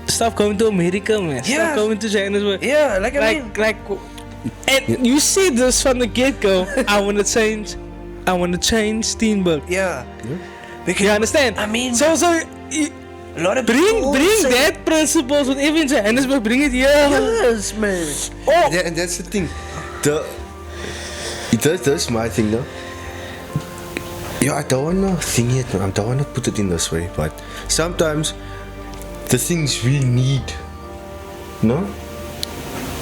Speaker 2: stop going to America, man.
Speaker 3: Yeah.
Speaker 2: Stop going to Johannesburg.
Speaker 3: Yeah,
Speaker 2: and you see this from the get-go. I want to change Steenberg.
Speaker 3: Yeah. Because,
Speaker 2: You understand?
Speaker 3: I mean,
Speaker 2: so
Speaker 3: a lot of
Speaker 2: bring
Speaker 3: people say-
Speaker 2: that principles with even Johannesburg. Bring it here.
Speaker 3: Yes, man.
Speaker 2: Oh,
Speaker 1: And that's the thing. That's my thing, though. Yeah, I don't wanna think it. I don't wanna put it in this way, but sometimes the things we need,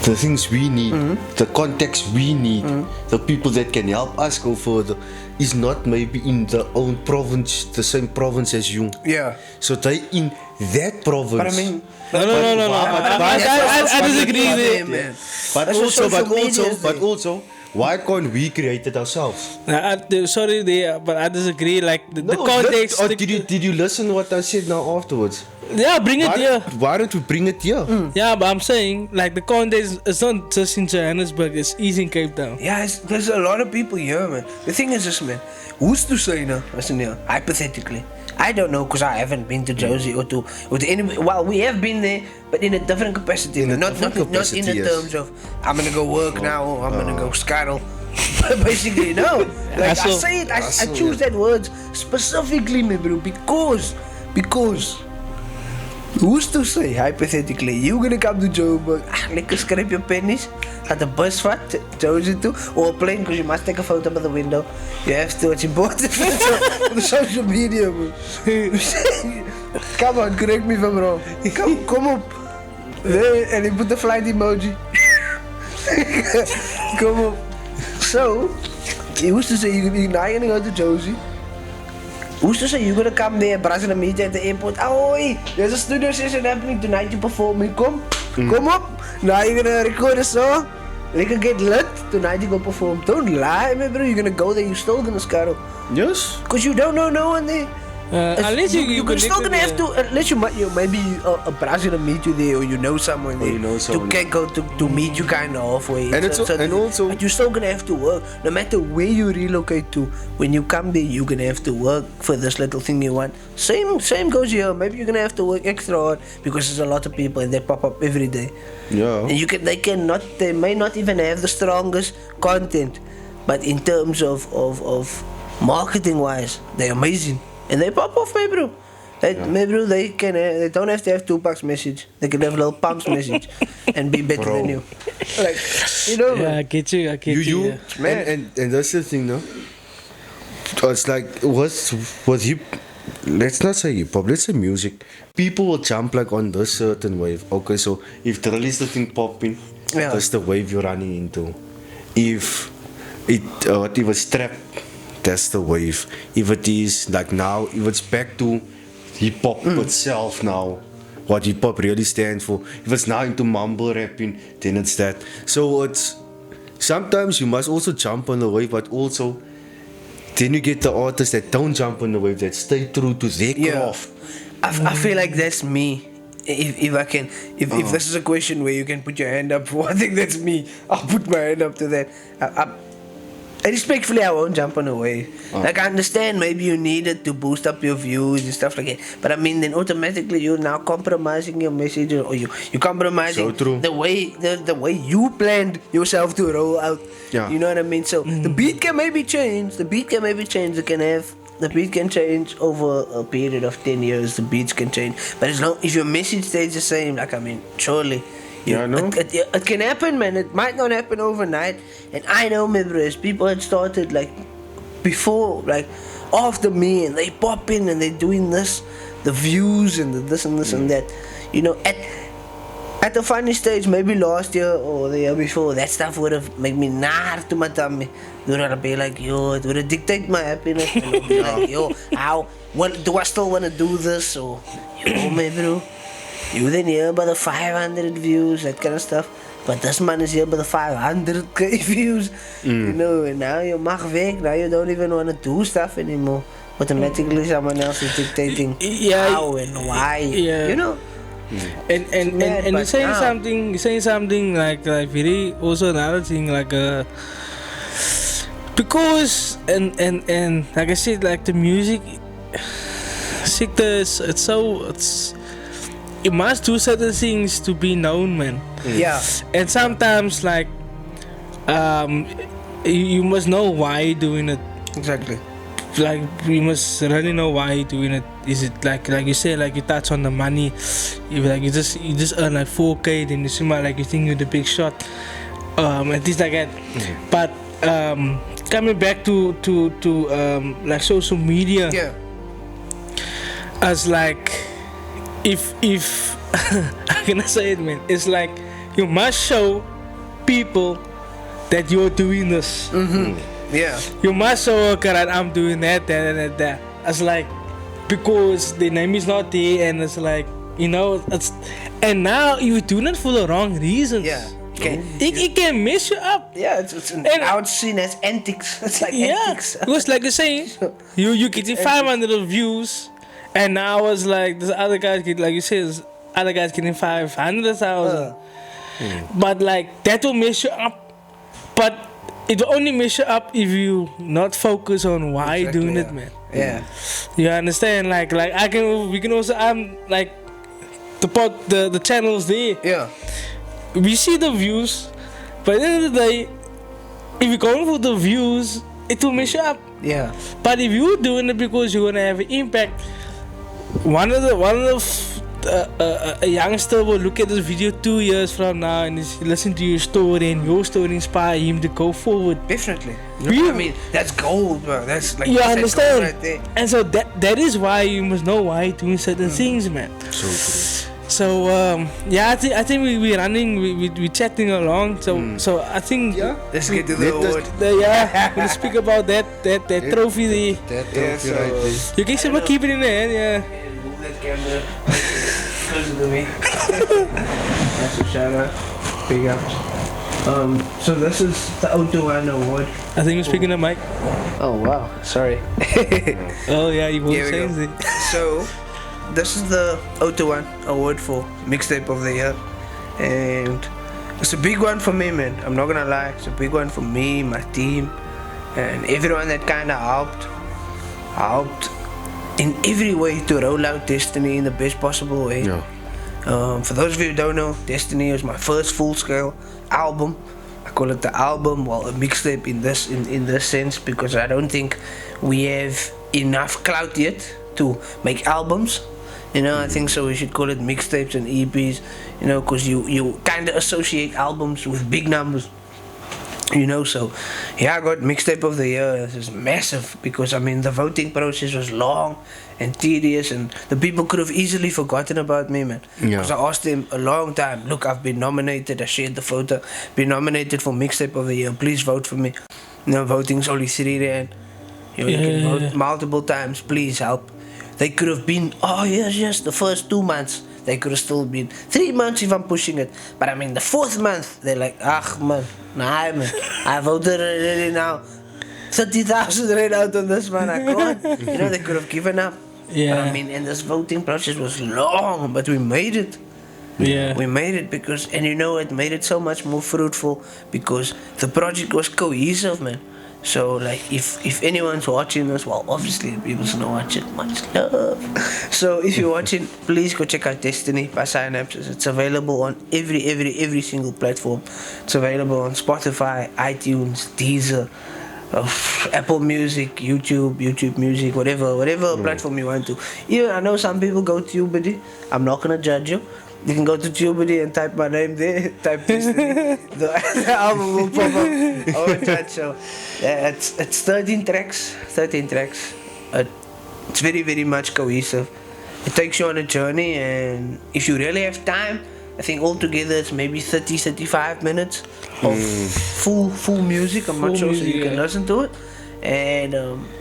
Speaker 1: the things we need, the context we need, the people that can help us go further, is not maybe in the own province, the same province as you.
Speaker 3: Yeah.
Speaker 1: So they in that province.
Speaker 3: But I mean,
Speaker 2: no. I disagree there.
Speaker 3: man.
Speaker 1: But
Speaker 3: That's what social media is doing.
Speaker 1: also, why can't we create it ourselves?
Speaker 2: Sorry there, but I disagree. Like the context.
Speaker 1: Did you listen to what I said now afterwards?
Speaker 2: Yeah, bring it here.
Speaker 1: Why don't we bring it here?
Speaker 2: Yeah, but I'm saying like the context is not just in Johannesburg, it's in Cape Town.
Speaker 3: Yeah, there's a lot of people here, man. The thing is this, man. Who's to say now? Listen here, hypothetically. I don't know because I haven't been to Josie or to any. Well, we have been there, but in a different capacity. Not in the terms of I'm gonna go work now or I'm gonna go scuttle. Basically, no. Like I say it, I choose that word specifically, man, bro, because who's to say hypothetically you gonna come to Joburg, lekker scrape your pennies, gaat de bus vat, Josie toe, or a plane because you must take a photo by the window. You have to, it's important for the social media, man. Come on, correct me if I'm wrong. Kom op. Nee, en ik put the flight emoji. Kom op. So, who's to say you're not gonna go to Josie? Who's to say you're gonna come there, Brazil and meet you at the airport? Oh, hey, there's a studio session happening tonight. You performing? Come up. Now you're gonna record a song. They can get lit. Tonight you go perform. Don't lie, man, bro. You're gonna go there. You're still gonna scuttle.
Speaker 1: Yes.
Speaker 3: Cause you don't know no one there.
Speaker 2: Unless you're
Speaker 3: still gonna have to, unless you maybe a Brazilian meet you there, or you know someone there, to go to meet you kind of halfway.
Speaker 1: And also,
Speaker 3: but you're still gonna have to work, no matter where you relocate to. When you come there, you're gonna have to work for this little thing you want. Same goes here. Maybe you're gonna have to work extra hard because there's a lot of people and they pop up every day.
Speaker 1: Yeah.
Speaker 3: And they may not even have the strongest content, but in terms of marketing wise, they're amazing. And they pop off, my bro. They don't have to have Tupac's message. They can have Lil Pump's message and be better than you. Like, you know.
Speaker 2: Yeah, I get you.
Speaker 1: You man. And that's the thing, no? It's like, what you, let's not say hip hop, let's say music. People will jump like on this certain wave. Okay, so if drill is the thing popping, that's the wave you're running into. If it was trap, that's the wave. If it is like now, if it's back to hip hop itself now, what hip hop really stands for. If it's now into mumble rapping, then it's that. So it's sometimes you must also jump on the wave, but also then you get the artists that don't jump on the wave, that stay true to their craft.
Speaker 3: I feel like that's me. If this is a question where you can put your hand up for, I think that's me. I'll put my hand up to that. Respectfully, I won't jump on a wave. Like, I understand maybe you need it to boost up your views and stuff like that. But I mean, then automatically you're now compromising your message, or you're compromising the way you planned yourself to roll out.
Speaker 1: Yeah.
Speaker 3: You know what I mean? So the beat can maybe change. The beat can change over a period of 10 years. The beats can change. But as long as your message stays the same, like, I mean, surely. It can happen, man. It might not happen overnight. And I know, my bros, people had started like before, like after me, and they pop in and they're doing this, the views and the this and this and that. You know, at the funny stage, maybe last year or the year before, that stuff would have made me nar to my tummy. It would have been like, yo, it would have dictated my happiness. And it would be like, yo, do I still want to do this? Or, yo, my bro, you then here by the 500 views, that kind of stuff. But this man is here by the 500k views. You know, and now you mag weg. Now you don't even want to do stuff anymore. Automatically someone else is dictating how and why.
Speaker 2: Yeah.
Speaker 3: You know?
Speaker 2: And you're saying something like very, also another thing, like because and like I said, like the music sector, it's you must do certain things to be known, man.
Speaker 3: Yeah.
Speaker 2: And sometimes, like, you must know why you're doing it.
Speaker 3: Exactly.
Speaker 2: Like, you must really know why you're doing it. Is it like you say, like you touch on the money? You just earn like 4K, then you seem like you think you're the big shot, and things like that. But coming back to like social media, as like. If I cannot say it, man, it's like you must show people that you're doing this.
Speaker 3: Yeah.
Speaker 2: You must show that I'm doing that. It's like because the name is not there, and it's like, you know, and now you're doing it for the wrong reasons.
Speaker 3: Yeah.
Speaker 2: It can mess you up.
Speaker 3: Yeah, now it's seen as antics. It's like antics.
Speaker 2: Because like you're saying, you getting 500 views. And now it's like this other guys get, like you said, other guys getting 500,000. But like that will mess you up. But it will only mess you up if you not focus on why you're doing it, man.
Speaker 3: Yeah.
Speaker 2: You understand? Like we can also like the channels there.
Speaker 3: Yeah.
Speaker 2: We see the views, but at the end of the day, if you're going for the views, it will mess you up.
Speaker 3: Yeah.
Speaker 2: But if you're doing it because you're gonna have an impact. One of a youngster will look at this video 2 years from now and listen to your story, and your story inspire him to go forward.
Speaker 3: Definitely. I mean, that's gold, bro. That's like,
Speaker 2: you understand?
Speaker 3: Right there.
Speaker 2: And so that is why you must know why you're doing certain things, man.
Speaker 1: So true.
Speaker 2: So yeah, I think we running, we chatting along. So I think
Speaker 3: Let's get to the award.
Speaker 2: we'll speak about that trophy there.
Speaker 1: That
Speaker 3: Yeah,
Speaker 1: trophy
Speaker 3: so-
Speaker 1: right there.
Speaker 2: You guys ever keep it in the hand, yeah.
Speaker 3: Move that camera closer to me. That's a shout out. Big ups. So this is the O2 award.
Speaker 2: I think you're speaking the mic.
Speaker 3: Oh wow, sorry.
Speaker 2: Oh yeah, you won't
Speaker 3: Here we
Speaker 2: say
Speaker 3: go.
Speaker 2: it.
Speaker 3: So this is the O2 award for Mixtape of the Year, and it's a big one for me, man. I'm not gonna lie, it's a big one for me, my team, and everyone that kind of helped in every way to roll out Destiny in the best possible way.
Speaker 1: Yeah.
Speaker 3: For those of you who don't know, Destiny was my first full-scale album. I call it the album, well, a mixtape in this sense, because I don't think we have enough clout yet to make albums. You know, I think so we should call it mixtapes and EPs, you know, because you kind of associate albums with big numbers. You know, so yeah, I got Mixtape of the Year. This is massive because I mean the voting process was long and tedious, and the people could have easily forgotten about me, man.
Speaker 1: Yeah.
Speaker 3: Because I asked them a long time, look, I've been nominated. I shared the photo, been nominated for Mixtape of the Year. Please vote for me. You know, voting's only R3. You know, you can vote multiple times. Please help. They could have been, oh yes, the first 2 months. They could have still been 3 months if I'm pushing it. But I mean, the 4th month, they're like, man, nah, man, I voted already now. 30,000 right out on this one, I can't. You know, they could have given up.
Speaker 2: Yeah.
Speaker 3: But I mean, and this voting process was long, but we made it.
Speaker 2: Yeah.
Speaker 3: We made it because, and you know, it made it so much more fruitful because the project was cohesive, man. So like if anyone's watching this, well obviously the people's not watching, much love. So if you're watching, please go check out Destiny by Psynapses. It's available on every single platform. It's available on Spotify, iTunes, Deezer, Apple Music, YouTube Music, whatever platform you want to. Even I know some people go to Tubity. I'm not gonna judge you. You can go to Tubity and type my name there, type Destiny. the album will pop up. I won't judge. So yeah, it's 13 tracks. It's very much cohesive. It takes you on a journey, and if you really have time, I think altogether it's maybe 30-35 minutes of full music. I'm not sure, so you can listen to it. And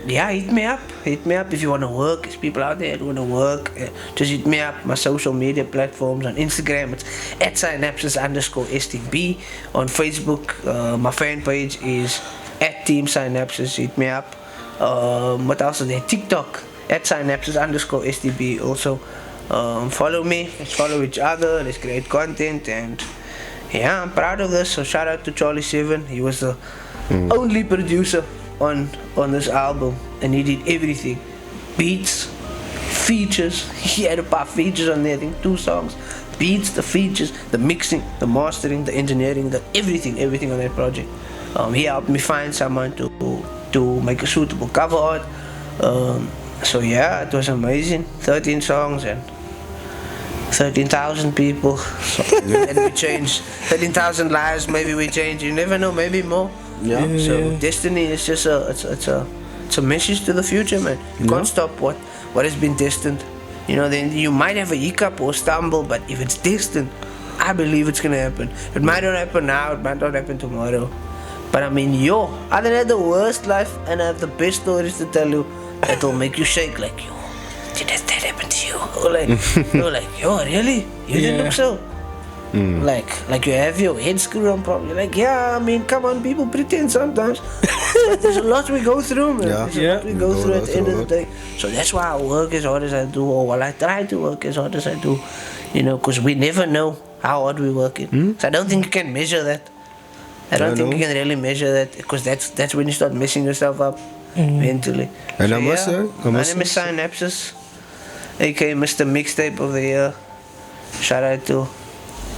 Speaker 3: yeah, hit me up if you want to work. There's people out there that want to work. Just hit me up. My social media platforms on Instagram, it's at Psynapses _STB. On Facebook, my fan page is at Team Psynapses. Hit me up. What else is there? TikTok at Psynapses _STB. Also, follow me. Let's follow each other. Let's create content. And yeah, I'm proud of this. So shout out to Charlie 7. He was the only producer on this album, and he did everything. Beats, features. He had about features on there. I think 2 songs. Beats, the features, the mixing, the mastering, the engineering, the everything on that project. He helped me find someone to make a suitable cover art. So yeah, it was amazing. 13 songs and 13,000 people. So, and we changed 13,000 lives. Maybe we change. You never know. Maybe more.
Speaker 1: Yeah.
Speaker 3: So Destiny is just it's a message to the future, man. You can't stop what has been destined. You know, then you might have a hiccup or stumble, but if it's destined, I believe it's gonna happen. It might not happen now, it might not happen tomorrow. But I mean, I done had the worst life and I have the best stories to tell you that will make you shake like, yo, did that happen to you? Or like, you're like, yo, really? You didn't look so. Like you have your head screwed on probably. Like, yeah, I mean, come on, people pretend sometimes. But there's a lot we go through, man. There's a lot we go through at the end of the day. So that's why I work as hard as I do, or while I try to work as hard as I do. You know, because we never know how hard we're working. So I don't think you can measure that. I don't think you can really measure that, because that's when you start messing yourself up mentally.
Speaker 1: And
Speaker 3: So
Speaker 1: I must say,
Speaker 3: my name is Psynapses, aka Mr. Mixtape of the Year. Shout out to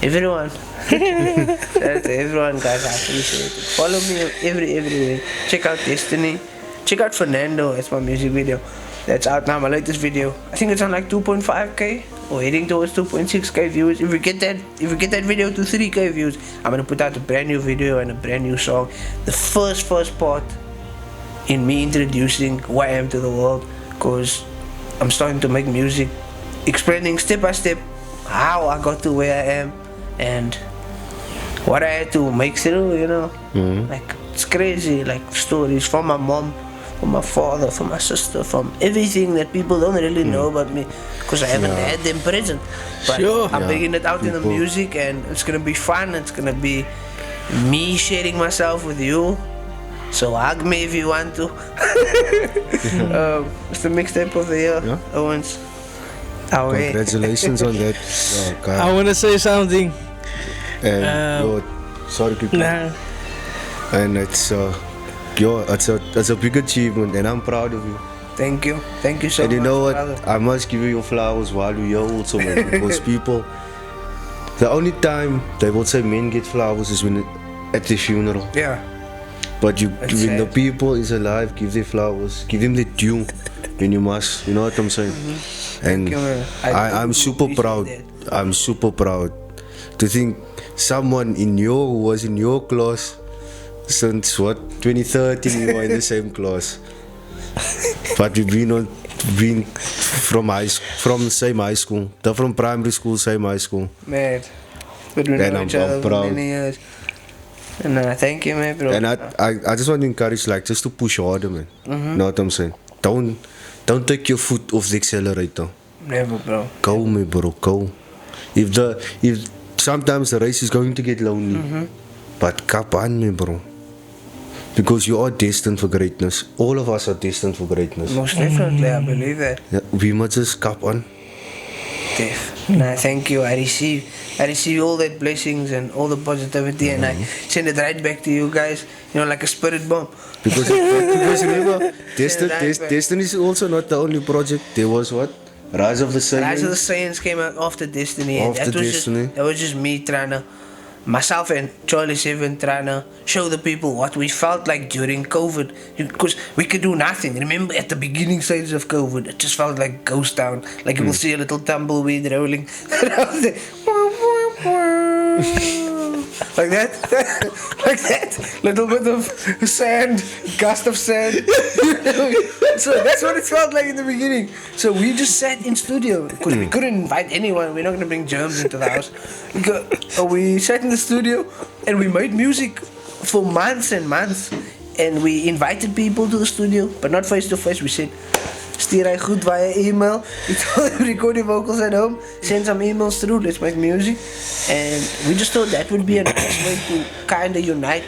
Speaker 3: everyone. Shout out to everyone, guys. I appreciate it. Follow me every way. Check out Destiny. Check out Fernando. That's my music video. That's out now. My latest video. I think it's on like 2.5k or heading towards 2.6k views. If we get that video to 3k views, I'm gonna put out a brand new video and a brand new song. The first part in me introducing who I am to the world, because I'm starting to make music explaining step by step how I got to where I am and what I had to make through, you know. Like, it's crazy, like stories from my mom, from my father, from my sister, from everything that people don't really know about me because I haven't had them present. But I'm bringing it out in the music, and it's gonna be fun. It's gonna be me sharing myself with you. So hug me if you want to. It's the mixtape of the year, Owens.
Speaker 1: Congratulations on that. Oh, God.
Speaker 2: I want to say something.
Speaker 1: And sorry, people.
Speaker 2: Nah.
Speaker 1: And it's a big achievement, and I'm proud of you.
Speaker 3: Thank you so much.
Speaker 1: And you know what?
Speaker 3: Brother.
Speaker 1: I must give you your flowers while you're here also, man. Because people, the only time they will say men get flowers is when at the funeral.
Speaker 3: Yeah.
Speaker 1: But when the people is alive, give them flowers, give them the due. Then you must, you know what I'm saying? And I'm super proud. I'm super proud to think someone who was in your class since 2013 we were in the same class. But we've been from same high school, from primary school, same high school.
Speaker 3: Man, we've been knowing each other for many years. And thank you, man, bro.
Speaker 1: And I just want to encourage, like, just to push harder, man. Know what I'm saying? Don't take your foot off the accelerator.
Speaker 3: Never, bro.
Speaker 1: Go, me, bro, go. If sometimes the race is going to get lonely, but cap on, me, bro. Because you are destined for greatness. All of us are destined for greatness.
Speaker 3: Most definitely, I believe that.
Speaker 1: Yeah, we must just cap on.
Speaker 3: Def. Nah, thank you. I receive all that blessings and all the positivity, and I send it right back to you guys. You know, like a spirit bomb.
Speaker 1: Because remember, Destiny is also not the only project. There was what? Rise of the Saiyans.
Speaker 3: Rise of the Saiyans came out after Destiny.
Speaker 1: After Destiny.
Speaker 3: That was just me trying to, myself and Charlie 7 trying to show the people what we felt like during COVID. Because we could do nothing. Remember at the beginning stages of COVID, it just felt like ghost town. Like you will see a little tumbleweed rolling around there. Like that, like that, little bit of sand, gust of sand. So that's what it felt like in the beginning. So we just sat in studio because we couldn't invite anyone. We're not gonna bring germs into the house. We sat in the studio and we made music for months and months. And we invited people to the studio, but not face to face. We said, stuur hy goed via email. We told them record your vocals at home, send some emails through, let's make music. And we just thought that would be a nice way to kind of unite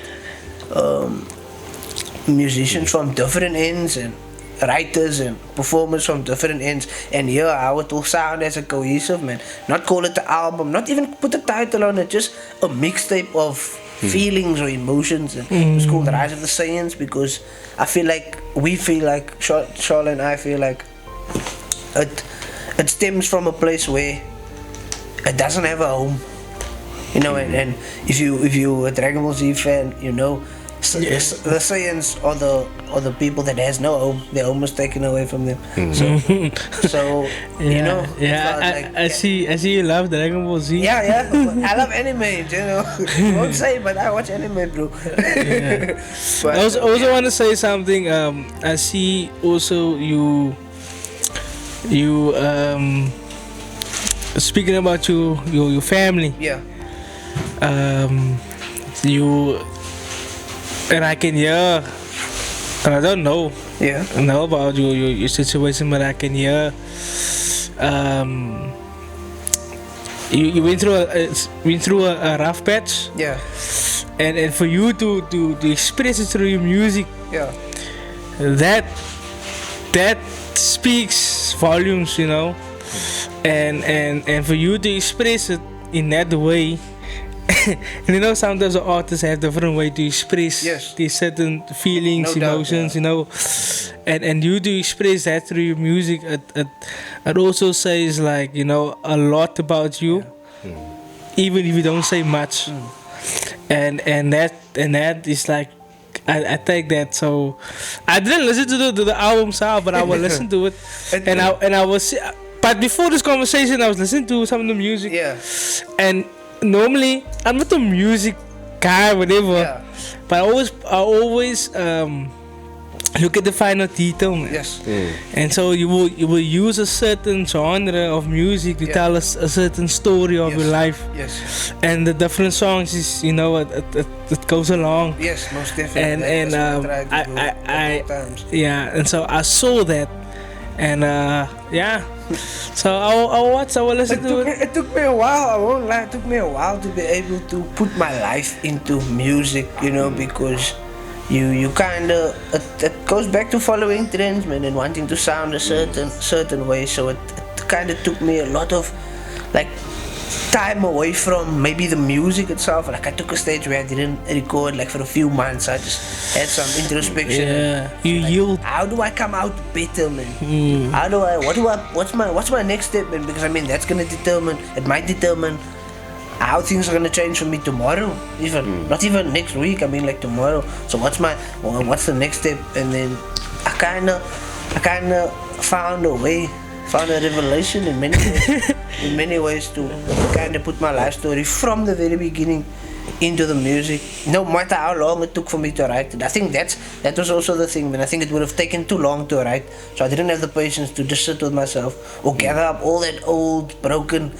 Speaker 3: musicians from different ends and writers and performers from different ends, and hear how it will sound as a cohesive, man. Not call it the album, not even put a title on it, just a mixtape of feelings or emotions. And it's called Rise of the Saiyans because we feel like Charlotte and I feel like it stems from a place where it doesn't have a home, you know. And if you a Dragon Ball Z fan, you know, the Saiyans are the people that has no home. Their home is taken away from them. So you know.
Speaker 2: Yeah, I see you love Dragon Ball Z.
Speaker 3: Yeah. I love anime, you know. I won't say, but I watch anime, bro.
Speaker 2: But I also want to say something. I see also you speaking about your family.
Speaker 3: Yeah.
Speaker 2: And I can hear, and I don't know, know about your situation, but I can hear, you went through a rough patch, and for you to express it through your music, that speaks volumes, you know, and for you to express it in that way. And you know, sometimes the artists have different way to express these certain feelings, emotions, you know, and you to express that through your music. It also says, like, you know, a lot about you, even if you don't say much. And that is like, I take that. So I didn't listen to the album sound, but I will listen to it, and I was. But before this conversation, I was listening to some of the music, and normally I'm not a music guy, whatever, but I always look at the final detail, man.
Speaker 3: Yes.
Speaker 2: And so you will use a certain genre of music to tell us a certain story of your life.
Speaker 3: Yes.
Speaker 2: And the different songs is, you know, it goes along.
Speaker 3: Yes, most definitely.
Speaker 2: And so I saw that, and so I watched, I will listen to it.
Speaker 3: It took me a while, I won't lie, it took me a while to be able to put my life into music, you know, because you kind of, it goes back to following trends, man, and wanting to sound a certain way. So it kind of took me a lot of like time away from maybe the music itself. Like I took a stage where I didn't record like for a few months. I just had some introspection.
Speaker 2: Yeah, you
Speaker 3: like,
Speaker 2: yield.
Speaker 3: How do I come out better, man? How do I? What's my next step, man? Because I mean that's gonna determine. It might determine how things are gonna change for me tomorrow. Even not even next week. I mean like tomorrow. So what's the next step? And then I kind of found a revelation in many ways to kind of put my life story from the very beginning into the music, no matter how long it took for me to write it. I think that was also the thing, man. I think it would have taken too long to write, so I didn't have the patience to just sit with myself or gather up all that old broken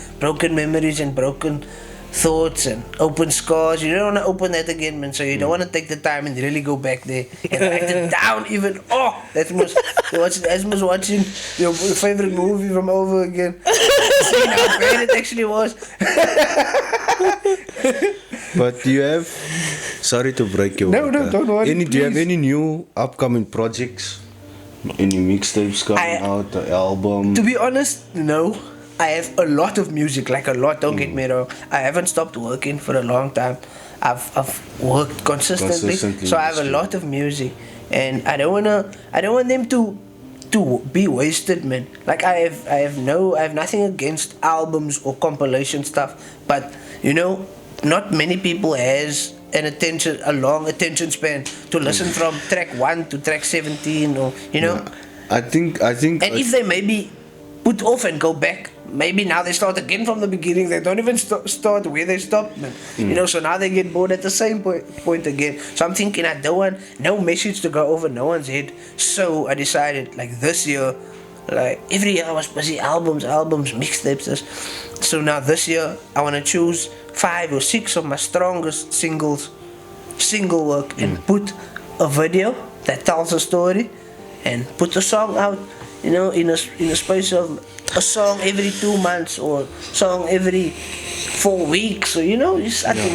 Speaker 3: memories and broken thoughts and open scars. You don't want to open that again, man, so you don't want to take the time and really go back there and write it down even. That's almost watching your favorite movie from over again, seeing how bad it actually was.
Speaker 1: But do you have, sorry to break your
Speaker 3: No, don't worry,
Speaker 1: do you have any new upcoming projects? Any mixtapes coming out, the album?
Speaker 3: To be honest, no. I have a lot of music, like a lot, don't get me wrong. I haven't stopped working for a long time. I've worked consistently, so I have a lot of music, and I don't want them to be wasted, man. Like I have nothing against albums or compilation stuff, but you know, not many people has a long attention span to listen from track 1 to track 17, or you know.
Speaker 1: I think.
Speaker 3: And if they maybe put off and go back, maybe now they start again from the beginning. They don't even start where they stopped, man. You know, so now they get bored at the same point again. So I'm thinking I don't want no message to go over no one's head. So I decided, like this year, like every year I was busy albums, mixtapes. So now this year I want to choose 5 or 6 of my strongest single work and put a video that tells a story and put the song out. You know, in a space of a song every 2 months or song every 4 weeks, or you know,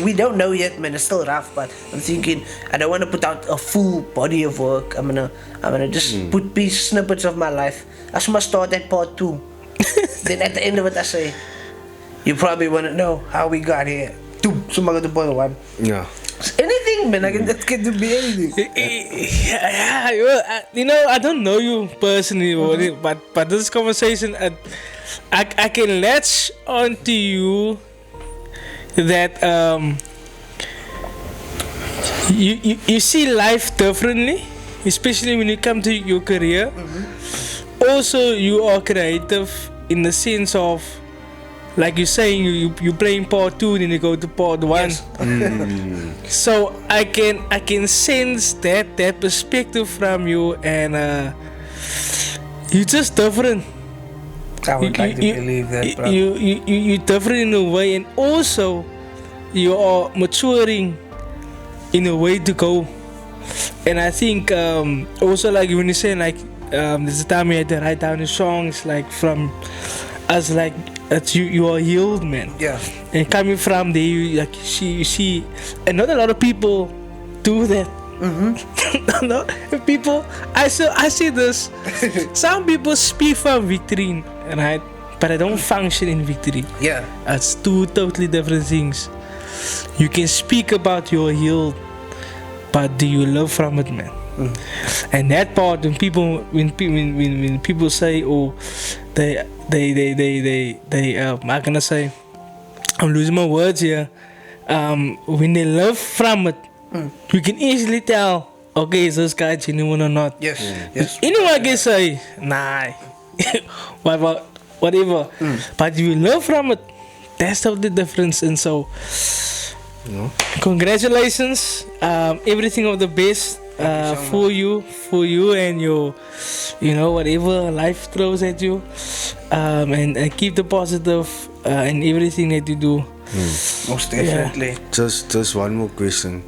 Speaker 3: we don't know yet, man. It's still rough, but I'm thinking I don't want to put out a full body of work. I'm gonna just put snippets of my life. I must start at part 2. Then at the end of it, I say, you probably want to know how we got here. So I'm going to part 1.
Speaker 1: Yeah.
Speaker 3: Anything, man. That can be anything.
Speaker 2: You know, I don't know you personally, but this conversation, I can latch onto you that you see life differently, especially when you come to your career. Also, you are creative in the sense of, like you're saying, you playing part 2, then you go to part 1.
Speaker 3: Yes.
Speaker 2: So I can sense that perspective from you, and you're just different.
Speaker 3: I would like to believe that, bro.
Speaker 2: You're different in a way, and also you are maturing in a way to go. And I think also, like when you say, like there's a time you had to write down the songs, like from us, like that you are healed, man.
Speaker 3: Yeah.
Speaker 2: And coming from there, you see, and not a lot of people do that. No, people, I see this. Some people speak from victory, right? But I don't function in victory.
Speaker 3: Yeah.
Speaker 2: That's 2 totally different things. You can speak about your healed, but do you live from it, man? And that part, when people say, oh, they I'm gonna say, I'm losing my words here. When they live from it, you can easily tell, okay, is this guy genuine or not?
Speaker 3: Yes. Yes.
Speaker 2: Anyone can say, nah, whatever. But you live from it, that's the difference. And so, congratulations, everything of the best.
Speaker 3: you so
Speaker 2: for you and your, whatever life throws at you, and keep the positive in everything that you do.
Speaker 3: Most definitely.
Speaker 1: Just one more question.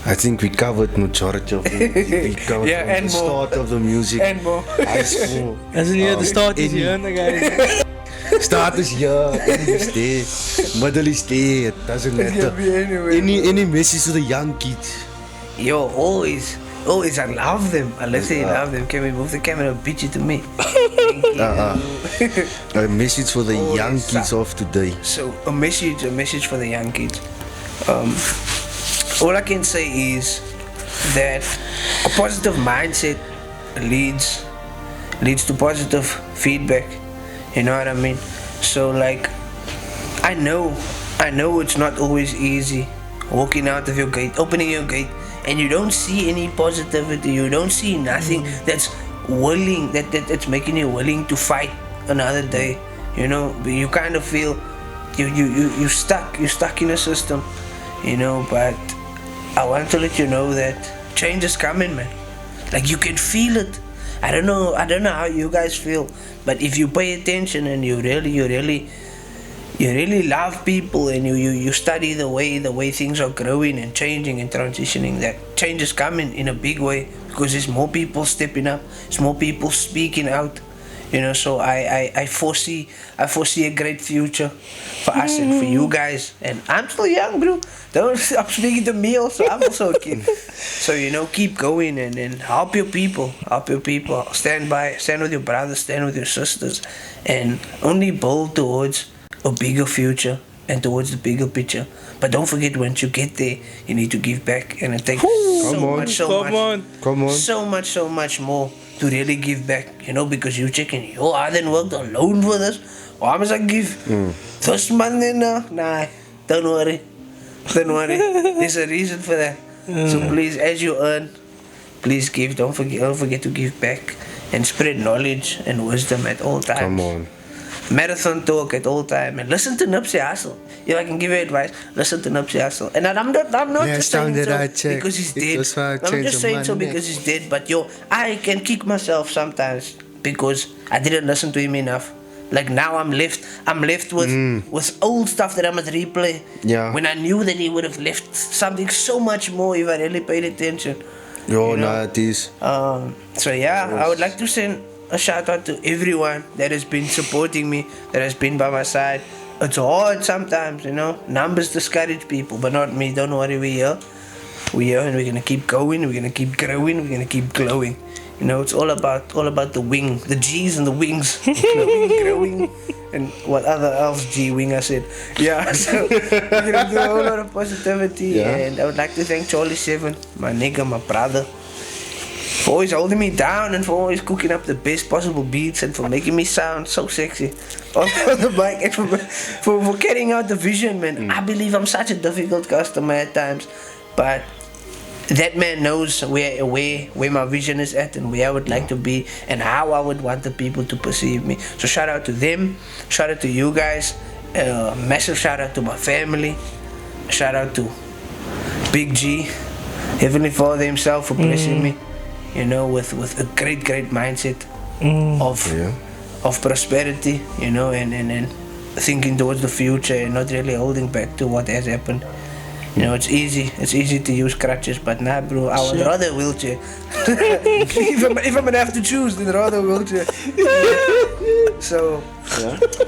Speaker 1: I think we covered majority of it. We covered
Speaker 3: Yeah,
Speaker 1: from
Speaker 3: and
Speaker 1: the
Speaker 3: more.
Speaker 1: start of the music.
Speaker 3: And more.
Speaker 1: High school.
Speaker 2: Doesn't the start is here, guys.
Speaker 1: Start is here, end is there, middle is there. It doesn't
Speaker 3: It
Speaker 1: matter.
Speaker 3: can be anywhere.
Speaker 1: Any message to the young kids?
Speaker 3: Yo, always, I love them. I literally love them. Can we move the camera a bit to me?
Speaker 1: A message for the
Speaker 3: Always
Speaker 1: young kids of today.
Speaker 3: So a message for the young kids. All I can say is that a positive mindset leads to positive feedback. You know what I mean? So like, I know it's not always easy walking out of your gate, opening your gate, and you don't see any positivity. You don't see nothing that's willing, that's making you willing to fight another day. You know, you kind of feel you stuck in a system. You know, but I want to let you know that change is coming, man. Like, you can feel it. I don't know how you guys feel, but if you pay attention and you really love people and you study the way things are growing and changing and transitioning, that change is coming in a big way, because there's more people stepping up, there's more people speaking out. You know, so I foresee a great future for us and for you guys. And I'm still young, bro. I'm speaking to me also. I'm also a kid. So, you know, keep going and help your people. Stand with your brothers, stand with your sisters, and only build towards a bigger future and towards the bigger picture. But don't forget, once you get there, you need to give back, and it takes so much more to really give back, you know, because you checking, yo, I didn't work alone for this. Why must I give this month then? Nah, don't worry. There's a reason for that. So please, as you earn, please give. Don't forget to give back and spread knowledge and wisdom at all times.
Speaker 1: Come on.
Speaker 3: Marathon talk at all time, and listen to Nipsey Hussle. If I can give you advice, listen to Nipsey Hussle. And I'm not just saying so because he's dead. I'm just saying so because he's dead. But yo, I can kick myself sometimes because I didn't listen to him enough. Like, now I'm left with old stuff that I must replay.
Speaker 1: Yeah.
Speaker 3: When I knew that he would have left something so much more if I really paid attention.
Speaker 1: Yo, nah, it is.
Speaker 3: So yeah, I would like to send a shout out to everyone that has been supporting me, that has been by my side. It's hard sometimes, you know. Numbers discourage people, but not me. Don't worry, we're here. We're here, and we're gonna keep going. We're gonna keep growing. We're gonna keep glowing. You know, it's all about the wing, the G's and the wings, growing, and what other else G wing I said. Yeah, so we're gonna do a whole lot of positivity, and I would like to thank Charlie 7, my nigga, my brother, for always holding me down and for always cooking up the best possible beats and for making me sound so sexy on the mic and for carrying out the vision, man. I believe I'm such a difficult customer at times, but that man knows where my vision is at and where I would like to be and how I would want the people to perceive me. So shout out to them, shout out to you guys, massive shout out to my family, shout out to Big G, Heavenly Father himself, for blessing me, you know, with a great mindset of prosperity, you know, and thinking towards the future and not really holding back to what has happened. You know, it's easy to use crutches, but nah, bro, I would rather a wheelchair. if I'm gonna have to choose, then rather a wheelchair. So,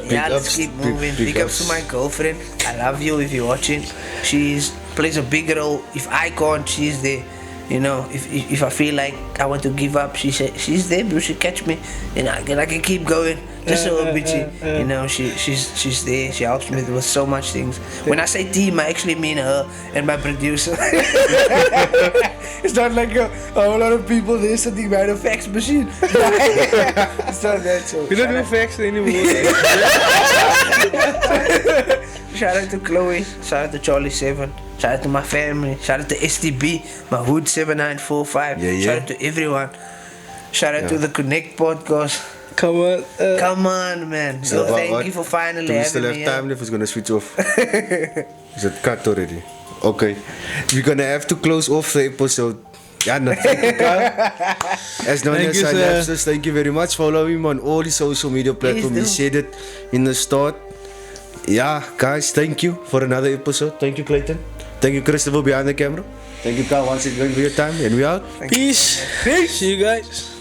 Speaker 3: yeah, let's keep moving. Big ups to my girlfriend. I love you if you're watching. She plays a big role. If I can't, she's there. You know, if I feel like I want to give up, she's there, bro. She catch me, and I can keep going. Just so bitchy, you know. She's there. She helps me with so much things. When I say team, I actually mean her and my producer. It's not like a whole lot of people there sitting behind a fax machine. It's not that. So
Speaker 2: we don't do fax anymore.
Speaker 3: Shout out to Chloe. Shout out to Charlie 7. Shout out to my family. Shout out to STB, my hood 7945. Shout out to everyone. Shout out to the Connect podcast.
Speaker 2: Come on,
Speaker 3: man. So thank you for finally having me.
Speaker 1: Do we still have time if it's gonna switch off? Is it cut already? Okay. We're gonna have to close off the episode. Yeah, no, thank you, Kyle. As known
Speaker 2: Thank
Speaker 1: as
Speaker 2: you, sir.
Speaker 1: Psynapses, thank you very much. Follow him on all the social media platforms.
Speaker 3: do.
Speaker 1: He said it in the start. Yeah, guys, thank you for another episode. Thank you, Clayton. Thank you, Christopher, behind the camera. Thank you, Kyle, once again for your time. And we out.
Speaker 2: Peace. See you guys.